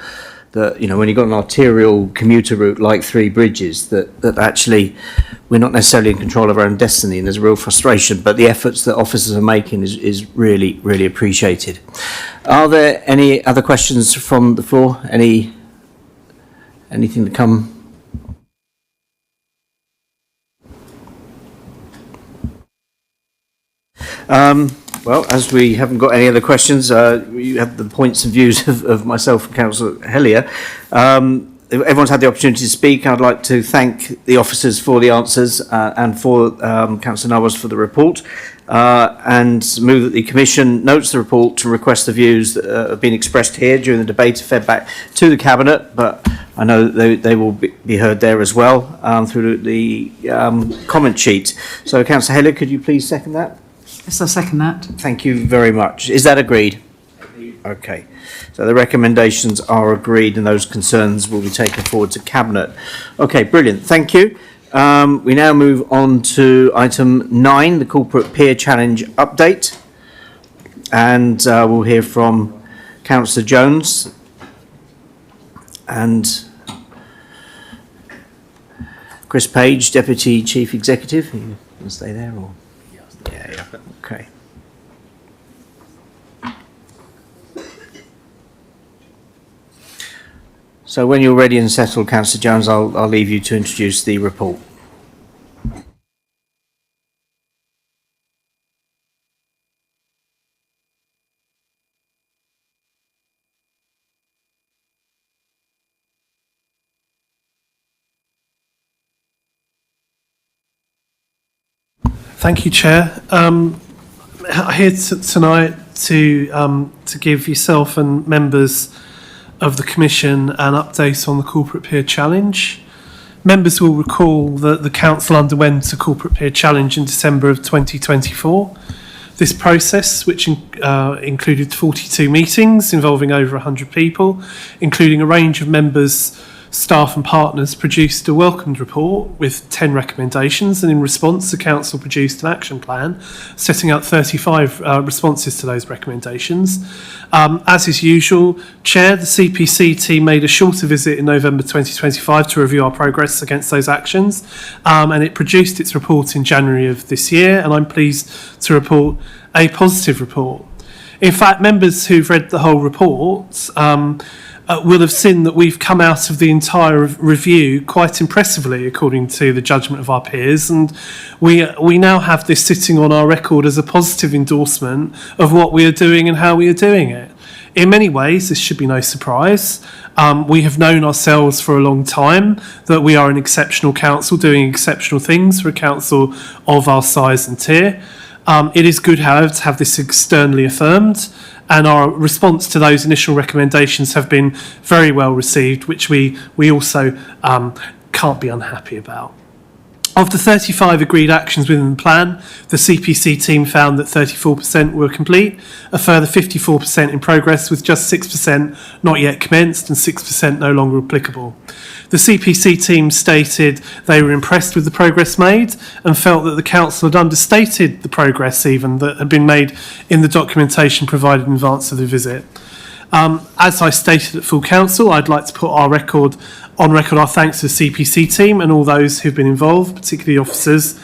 Speaker 1: that, you know, when you've got an arterial commuter route like Three Bridges, that actually we're not necessarily in control of our own destiny, and there's a real frustration. But the efforts that officers are making is really, really appreciated. Are there any other questions from the floor? Anything to come? Well, as we haven't got any other questions, you have the points and views of myself and Councillor Hellier. Everyone's had the opportunity to speak. I'd like to thank the officers for the answers and for Councillor Nawaz for the report, and move that the Commission notes the report to request the views that have been expressed here during the debate fed back to the Cabinet, but I know they will be heard there as well through the comment sheet. So, Councillor Hellier, could you please second that?
Speaker 5: Yes, I second that.
Speaker 1: Thank you very much. Is that agreed? Okay. So the recommendations are agreed, and those concerns will be taken forward to Cabinet. Okay, brilliant. Thank you. We now move on to item 9, the Corporate Peer Challenge update. And we'll hear from Councillor Jones and Chris Page, Deputy Chief Executive. Are you going to stay there, or? Yeah. Okay. So when you're ready and settled, Councillor Jones, I'll leave you to introduce the report.
Speaker 17: Thank you, Chair. I'm here tonight to give yourself and members of the Commission an update on the Corporate Peer Challenge. Members will recall that the Council underwent a Corporate Peer Challenge in December of 2024. This process, which included 42 meetings involving over 100 people, including a range of members staff and partners produced a welcomed report with 10 recommendations, and in response the council produced an action plan setting out 35 responses to those recommendations. As is usual, Chair, the CPC team made a shorter visit in November 2025 to review our progress against those actions, and it produced its report in January of this year, and I'm pleased to report a positive report. In fact, members who've read the whole report will have seen that we've come out of the entire review quite impressively, according to the judgment of our peers, and we now have this sitting on our record as a positive endorsement of what we are doing and how we are doing it. In many ways, this should be no surprise. We have known ourselves for a long time that we are an exceptional council doing exceptional things for a council of our size and tier. It is good, however, to have this externally affirmed, and our response to those initial recommendations have been very well received, which we also can't be unhappy about. Of the 35 agreed actions within the plan, the CPC team found that 34% were complete, a further 54% in progress, with just 6% not yet commenced and 6% no longer applicable. The CPC team stated they were impressed with the progress made and felt that the council had understated the progress even that had been made in the documentation provided in advance of the visit. As I stated at full council, I'd like to put on record our thanks to the CPC team and all those who've been involved, particularly officers.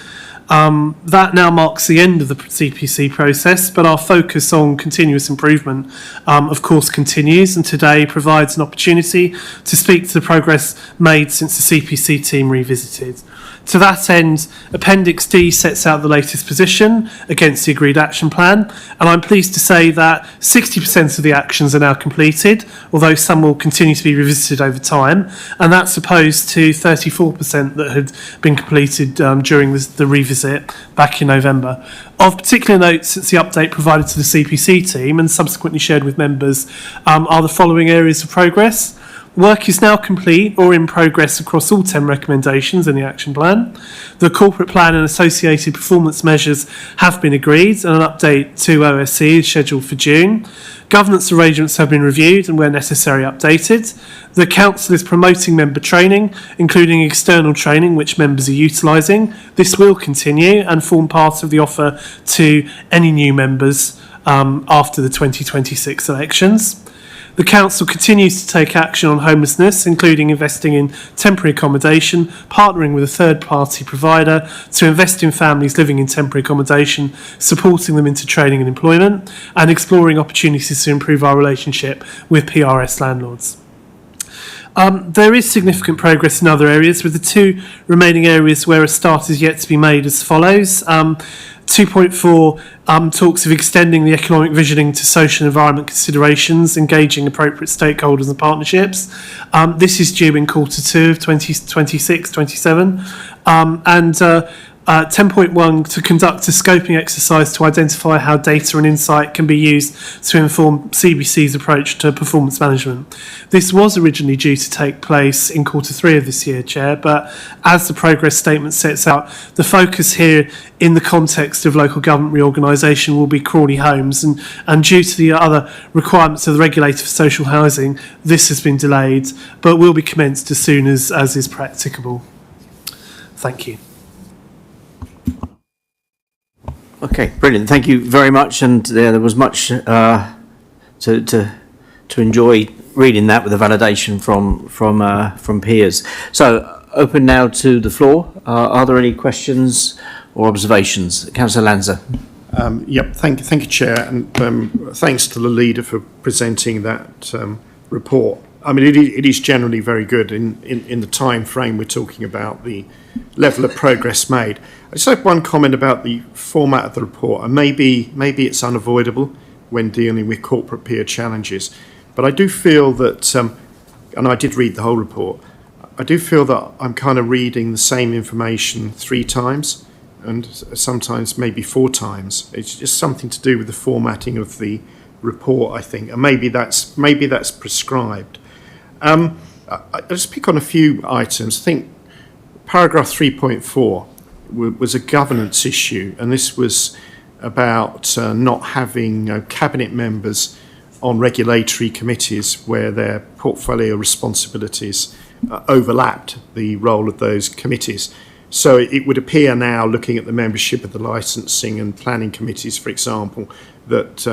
Speaker 17: That now marks the end of the CPC process, but our focus on continuous improvement, of course, continues, and today provides an opportunity to speak to the progress made since the CPC team revisited. To that end, Appendix D sets out the latest position against the agreed action plan, and I'm pleased to say that 60% of the actions are now completed, although some will continue to be revisited over time, and that's opposed to 34% that had been completed during the revisit back in November. Of particular note, since the update provided to the CPC team and subsequently shared with members, are the following areas of progress. Work is now complete or in progress across all 10 recommendations in the action plan. The corporate plan and associated performance measures have been agreed, and an update to OSC is scheduled for June. Governance arrangements have been reviewed and, where necessary, updated. The council is promoting member training, including external training which members are utilising. This will continue and form part of the offer to any new members after the 2026 elections. The council continues to take action on homelessness, including investing in temporary accommodation, partnering with a third-party provider to invest in families living in temporary accommodation, supporting them into training and employment, and exploring opportunities to improve our relationship with PRS landlords. There is significant progress in other areas, with the two remaining areas where a start is yet to be made as follows. 2.4 talks of extending the economic visioning to social and environment considerations, engaging appropriate stakeholders and partnerships. This is due in Q2 of 2026-27. And 10.1 to conduct a scoping exercise to identify how data and insight can be used to inform CBC's approach to performance management. This was originally due to take place in Q3 of this year, Chair, but as the progress statement sets out, the focus here in the context of local government reorganisation will be Crawley Homes, and due to the other requirements of the regulator for social housing, this has been delayed, but will be commenced as soon as is practicable. Thank you.
Speaker 1: Okay, brilliant. Thank you very much. And there was much to enjoy reading that, with the validation from peers. So, open now to the floor. Are there any questions or observations? Councillor Lanza.
Speaker 4: Yep. Thank you, Chair, and thanks to the leader for presenting that report. I mean, it is generally very good in the time frame we're talking about, the level of progress made. I just have one comment about the format of the report, and maybe it's unavoidable when dealing with corporate peer challenges, but I do feel that, and I did read the whole report, I do feel that I'm kind of reading the same information 3 times, and sometimes maybe 4 times. It's just something to do with the formatting of the report, I think, and maybe that's prescribed. I'll just pick on a few items. I think paragraph 3.4 was a governance issue, and this was about not having cabinet members on regulatory committees where their portfolio responsibilities overlapped the role of those committees. So it would appear now, looking at the membership of the licensing and planning committees, for example, that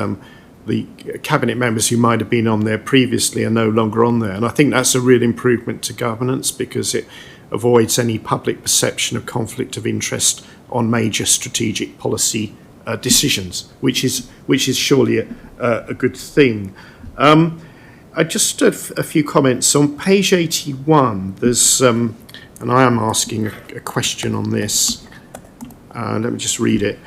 Speaker 4: the cabinet members who might have been on there previously are no longer on there. And I think that's a real improvement to governance, because it avoids any public perception of conflict of interest on major strategic policy decisions, which is surely a good thing. I just a few comments on page 81. There's and I am asking a question on this. Let me just read it.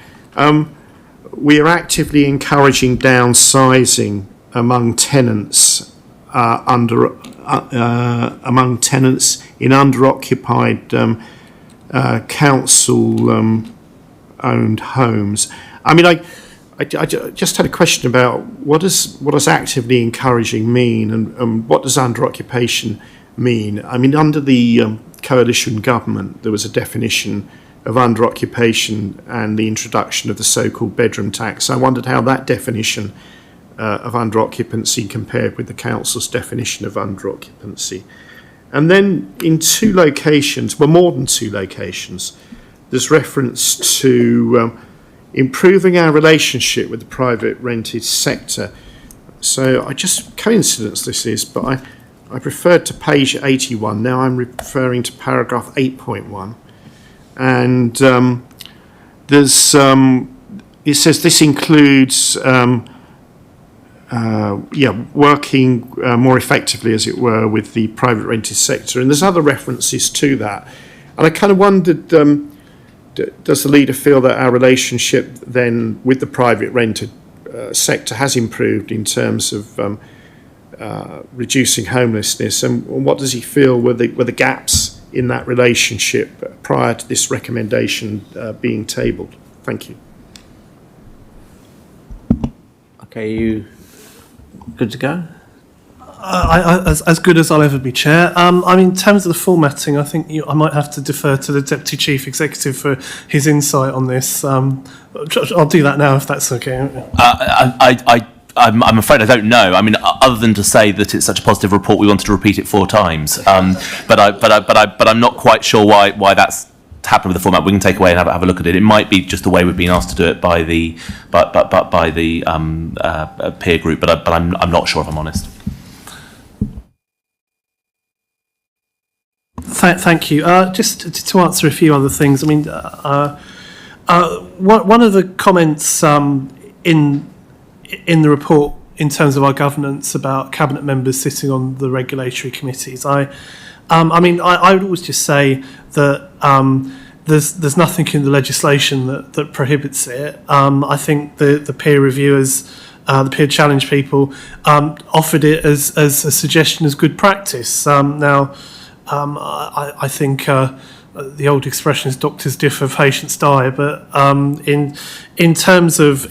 Speaker 4: We are actively encouraging downsizing among tenants among tenants in under-occupied council-owned homes. I mean, I just had a question about what does actively encouraging mean, and what does under-occupation mean? I mean, under the coalition government, there was a definition of under-occupation and the introduction of the so-called bedroom tax. I wondered how that definition of under-occupancy compared with the council's definition of under-occupancy. And then in two locations, well, more than two locations, there's reference to improving our relationship with the private rented sector. So I just, coincidence this is, but I referred to page 81. Now I'm referring to paragraph 8.1. And there's it says this includes working more effectively, as it were, with the private rented sector, and there's other references to that. And I kind of wondered, does the leader feel that our relationship then with the private rented sector has improved in terms of reducing homelessness, and what does he feel were the gaps in that relationship prior to this recommendation being tabled? Thank you.
Speaker 1: Okay, you good to go?
Speaker 17: As good as I'll ever be, Chair. I mean, in terms of the formatting, I think I might have to defer to the Deputy Chief Executive for his insight on this. I'll do that now, if that's okay.
Speaker 11: I'm afraid I don't know. I mean, other than to say that it's such a positive report, we wanted to repeat it 4 times. But I'm not quite sure why that's happened with the format. We can take away and have a look at it. It might be just the way we've been asked to do it by the peer group. But I'm not sure, if I'm honest.
Speaker 17: Thank you. Just to answer a few other things. I mean, one of the comments in the report in terms of our governance about cabinet members sitting on the regulatory committees, I would always just say that there's nothing in the legislation that prohibits it. I think the peer reviewers, the peer challenge people, offered it as a suggestion as good practice. I think the old expression is doctors differ, patients die. But in terms of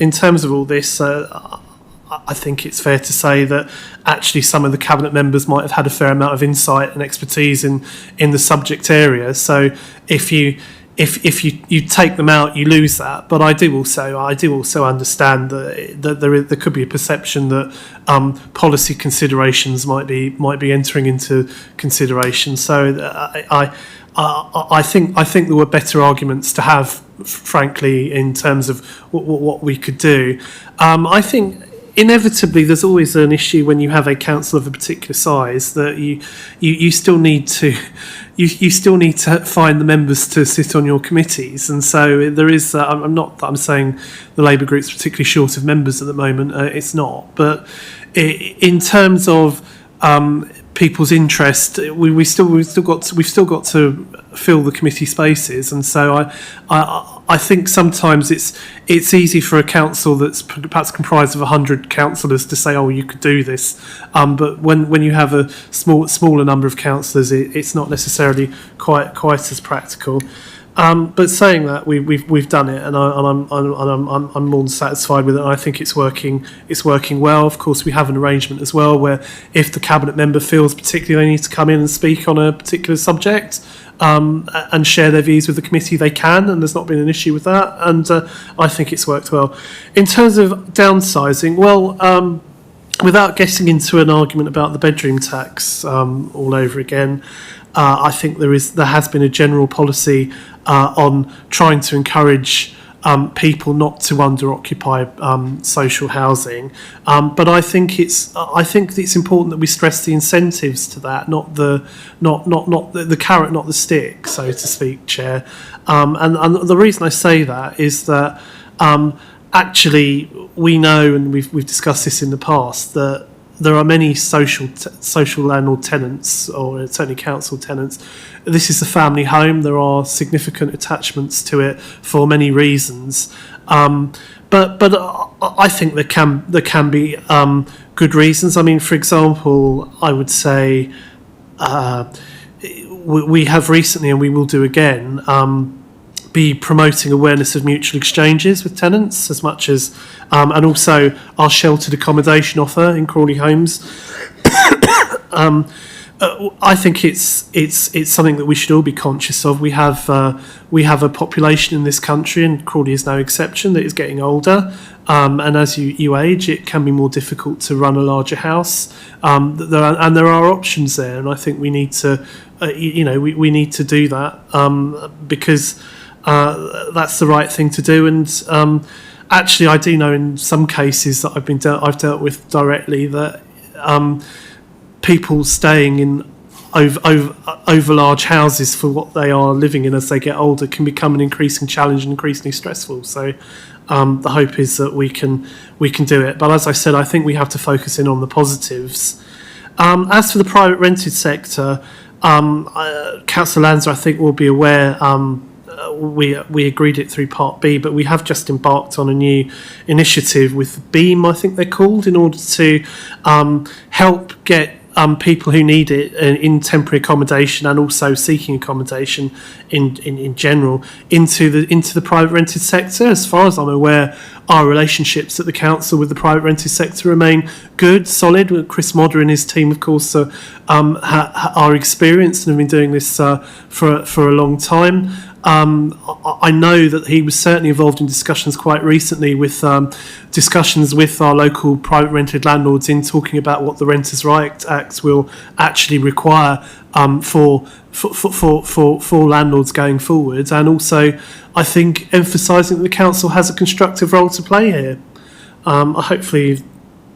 Speaker 17: all this, I think it's fair to say that actually some of the cabinet members might have had a fair amount of insight and expertise in the subject area. So if you take them out, you lose that. But I do also understand that there could be a perception that policy considerations might be entering into consideration. So I think there were better arguments to have, frankly, in terms of what we could do. I think inevitably there's always an issue when you have a council of a particular size that you still need to find the members to sit on your committees, and so there is I'm saying the Labour group's particularly short of members at the moment. It's not, but in terms of people's interest, we've still got to fill the committee spaces, and so I think sometimes it's easy for a council that's perhaps comprised of 100 councillors to say, oh, you could do this, but when you have a smaller number of councillors, it's not necessarily quite as practical. But saying that, we've done it, and I'm more than satisfied with it. And I think it's working well. Of course, we have an arrangement as well where if the cabinet member feels particularly they need to come in and speak on a particular subject and share their views with the committee, they can, and there's not been an issue with that. And I think it's worked well. In terms of downsizing, well, without getting into an argument about the bedroom tax all over again, I think there has been a general policy on trying to encourage people not to under-occupy social housing, but I think it's important that we stress the incentives to that, not the carrot, not the stick, so to speak, Chair. And the reason I say that is that actually we know, and we've discussed this in the past, that there are many social landlord tenants, or certainly council tenants. This is a family home. There are significant attachments to it for many reasons. But I think there can be good reasons. I mean, for example, I would say we have recently, and we will do again, be promoting awareness of mutual exchanges with tenants as much as, and also our sheltered accommodation offer in Crawley Homes. I think it's something that we should all be conscious of. We have a population in this country, and Crawley is no exception, that is getting older. And as you age, it can be more difficult to run a larger house. And there are options there, and I think we need to, we need to do that because that's the right thing to do. And actually, I do know in some cases that I've dealt with directly that people staying in over large houses for what they are living in as they get older can become an increasing challenge and increasingly stressful. So the hope is that we can do it. But as I said, I think we have to focus in on the positives. As for the private rented sector, Councillor Lanza, I think, will be aware. We agreed it through Part B, but we have just embarked on a new initiative with Beam, I think they're called, in order to help get people who need it in temporary accommodation and also seeking accommodation in general into the private rented sector. As far as I'm aware, our relationships at the council with the private rented sector remain good, solid. Chris Modder and his team, of course, are experienced and have been doing this for a long time. I know that he was certainly involved in discussions quite recently with discussions with our local private rented landlords in talking about what the Renters' Rights Act will actually require for landlords going forward, and also I think emphasising that the council has a constructive role to play here. Hopefully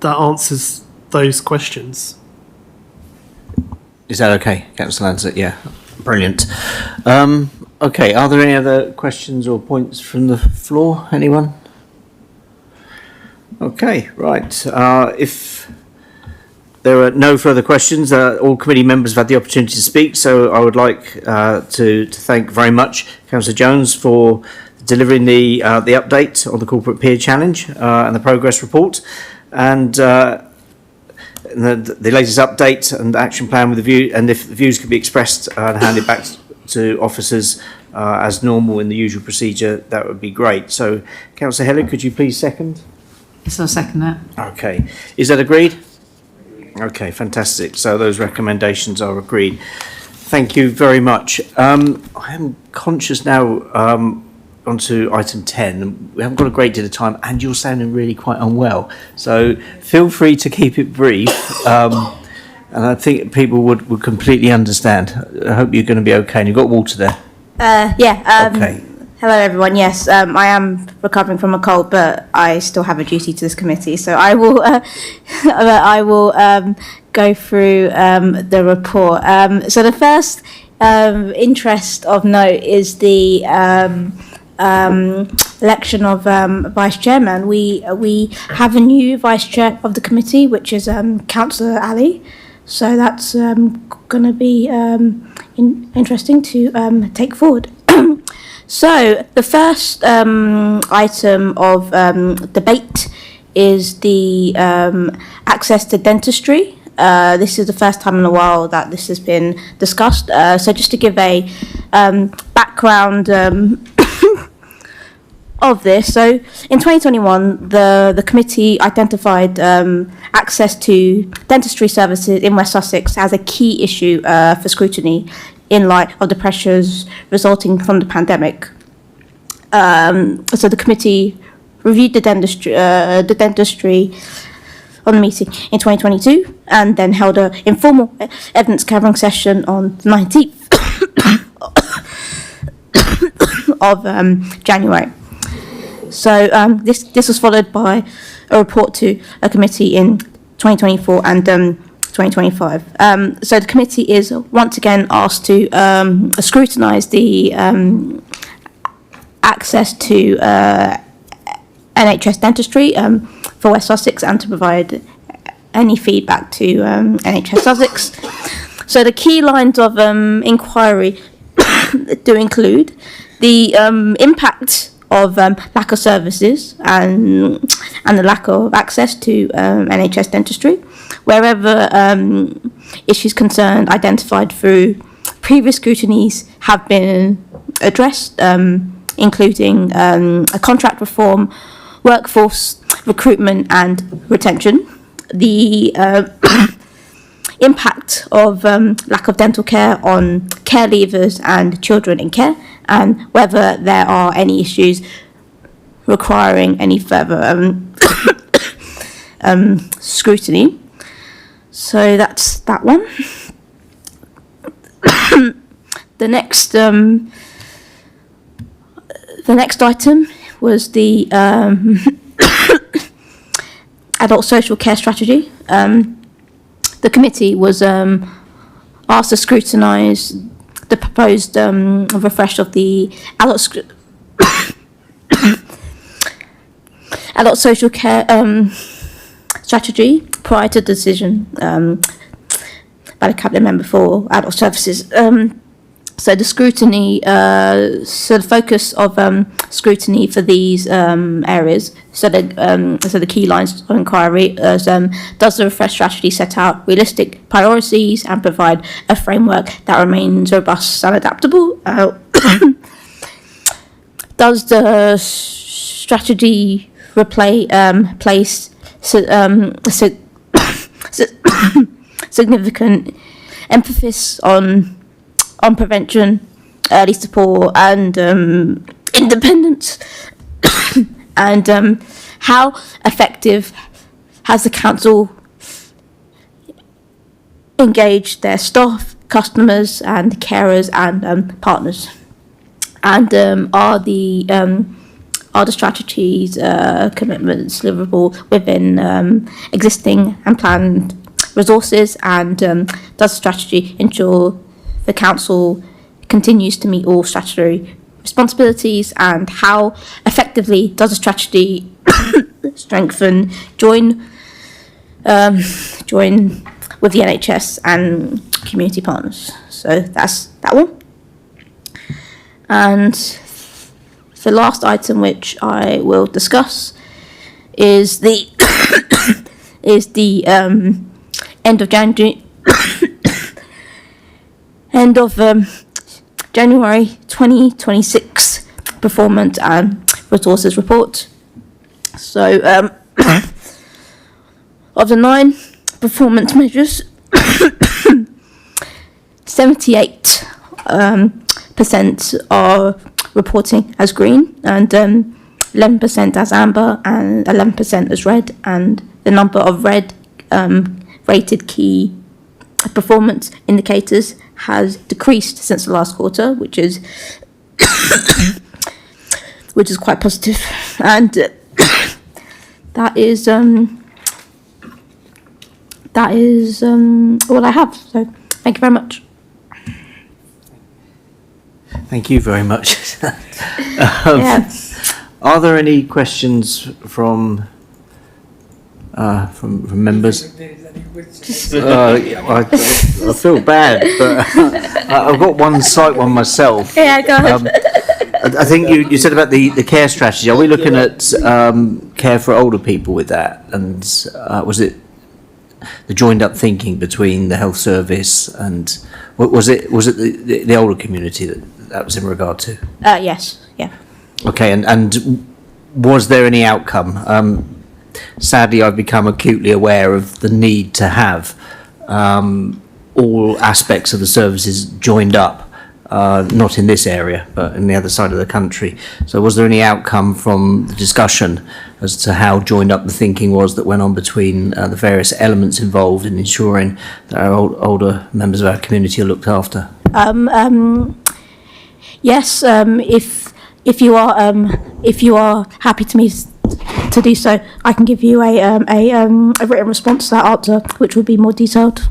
Speaker 17: that answers those questions.
Speaker 1: Is that okay, Councillor Lanza? Yeah, brilliant. Okay, are there any other questions or points from the floor? Anyone? Okay, right. If there are no further questions, all committee members have had the opportunity to speak, so I would like to thank very much Councillor Jones for delivering the update on the Corporate Peer Challenge and the progress report, and the latest update and action plan with the view, and if the views could be expressed and handed back to officers as normal in the usual procedure, that would be great. So, Councillor Heller, could you please second?
Speaker 5: Yes, I'll second that.
Speaker 1: Okay. Is that agreed? Okay, fantastic. So those recommendations are agreed. Thank you very much. I am conscious now onto item 10. We haven't got a great deal of time, and you're sounding really quite unwell. So feel free to keep it brief. And I think people would completely understand. I hope you're going to be okay. And you've got water there.
Speaker 18: Okay. Hello, everyone. Yes, I am recovering from a cold, but I still have a duty to this committee. So I will, go through the report. So the first interest of note is the election of vice chairman. We have a new vice chair of the committee, which is Councillor Ali. So that's going to be interesting to take forward. So the first item of debate is the access to dentistry. This is the first time in a while that this has been discussed. So just to give a background of this. So in 2021, the committee identified access to dentistry services in West Sussex as a key issue for scrutiny in light of the pressures resulting from the pandemic. So the committee reviewed the dentistry on the meeting in 2022, and then held an informal evidence gathering session on the 19th of January. So this was followed by a report to a committee in 2024 and 2025. So the committee is once again asked to scrutinise the access to NHS dentistry for West Sussex and to provide any feedback to NHS Sussex. So the key lines of inquiry do include the impact of lack of services and the lack of access to NHS dentistry, wherever issues concerned identified through previous scrutinies have been addressed, including a contract reform, workforce recruitment and retention, the impact of lack of dental care on care leavers and children in care, and whether there are any issues requiring any further scrutiny. So that's that one. The next item was the adult social care strategy. The committee was asked to scrutinise the proposed refresh of the adult social care strategy prior to the decision by the Cabinet Member for Adult Services. So the scrutiny, so the focus of scrutiny for these areas, so the key lines of inquiry is, does the refresh strategy set out realistic priorities and provide a framework that remains robust and adaptable? Does the strategy place significant emphasis on prevention, early support and independence? And how effective has the council engaged their staff, customers and carers and partners? And are the strategies commitments deliverable within existing and planned resources? And does the strategy ensure the council continues to meet all statutory responsibilities? And how effectively does the strategy strengthen, join with the NHS and community partners? So that's that one. And the last item which I will discuss is the end of January. End of January 2026 performance and resources report. So of the 9 performance measures, 78% are reporting as green, and 11% as amber, and 11% as red, and the number of red rated key performance indicators has decreased since the last quarter, which is quite positive. And that is all I have. So thank you very much.
Speaker 1: Thank you very much. Are there any questions from members? I feel bad, but I've got one slight one myself.
Speaker 18: Yeah, go ahead.
Speaker 1: I think you said about the care strategy. Are we looking at care for older people with that? And was it the joined up thinking between the health service and was it the older community that was in regard to?
Speaker 18: Yes. Yeah.
Speaker 1: Okay, and was there any outcome? Sadly, I've become acutely aware of the need to have all aspects of the services joined up, not in this area, but in the other side of the country. So was there any outcome from the discussion as to how joined up the thinking was that went on between the various elements involved in ensuring that our older members of our community are looked after.
Speaker 18: Yes, if you are happy to do so, I can give you a written response to that answer, which would be more detailed.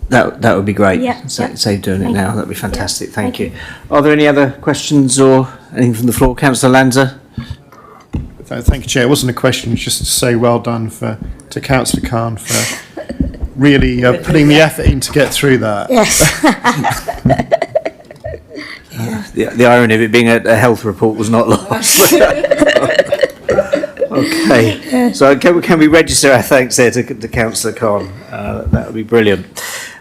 Speaker 1: That would be great.
Speaker 18: Yeah.
Speaker 1: Save doing it now. That'd be fantastic. Thank you. Are there any other questions or anything from the floor, Councillor Lanza?
Speaker 4: Thank you, Chair. It wasn't a question, it was just to say well done to Councillor Khan for really putting the effort in to get through that.
Speaker 18: Yes.
Speaker 1: The irony of it being a health report was not lost. Okay, so can we register our thanks there to Councillor Khan? That would be brilliant.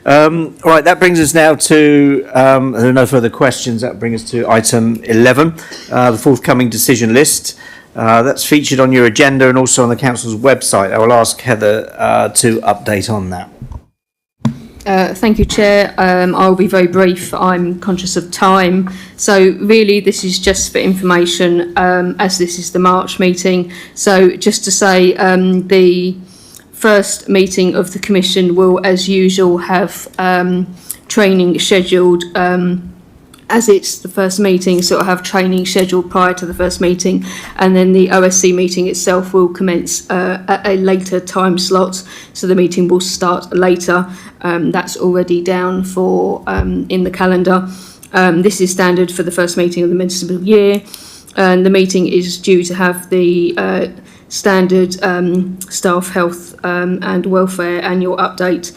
Speaker 1: All right, that brings us now to, there are no further questions, that brings us to item 11, the forthcoming decision list. That's featured on your agenda and also on the Council's website. I will ask Heather to update on that.
Speaker 2: Thank you, Chair. I'll be very brief. I'm conscious of time. So really, this is just for information, as this is the March meeting. So just to say, the first meeting of the Commission will, as usual, have training scheduled. As it's the first meeting, so it'll have training scheduled prior to the first meeting, and then the OSC meeting itself will commence at a later time slot, so the meeting will start later. That's already down for in the calendar. This is standard for the first meeting of the municipal year, and the meeting is due to have the standard staff health and welfare annual update.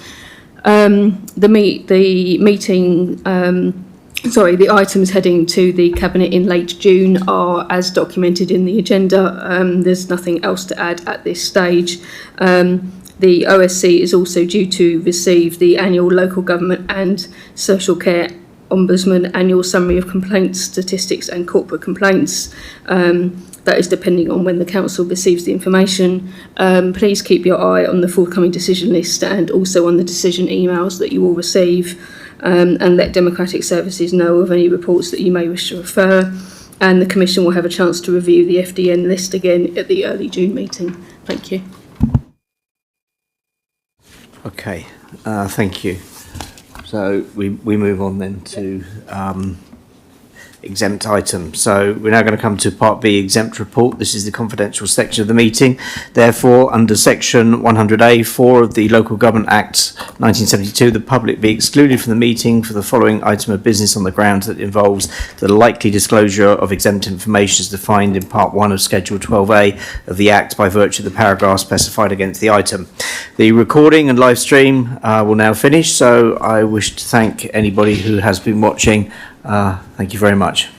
Speaker 2: The items heading to the Cabinet in late June are as documented in the agenda. There's nothing else to add at this stage. The OSC is also due to receive the annual Local Government and Social Care Ombudsman Annual Summary of Complaints, Statistics and Corporate Complaints. That is depending on when the Council receives the information. Please keep your eye on the forthcoming decision list and also on the decision emails that you will receive. And let Democratic Services know of any reports that you may wish to refer, and the Commission will have a chance to review the FDN list again at the early June meeting. Thank you.
Speaker 1: Okay, thank you. So we move on then to exempt items. So we're now going to come to Part B, exempt report. This is the confidential section of the meeting. Therefore, under Section 100A(4) of the Local Government Act 1972, the public be excluded from the meeting for the following item of business on the grounds that it involves the likely disclosure of exempt information as defined in Part 1 of Schedule 12A of the Act by virtue of the paragraph specified against the item. The recording and live stream will now finish, so I wish to thank anybody who has been watching. Thank you very much.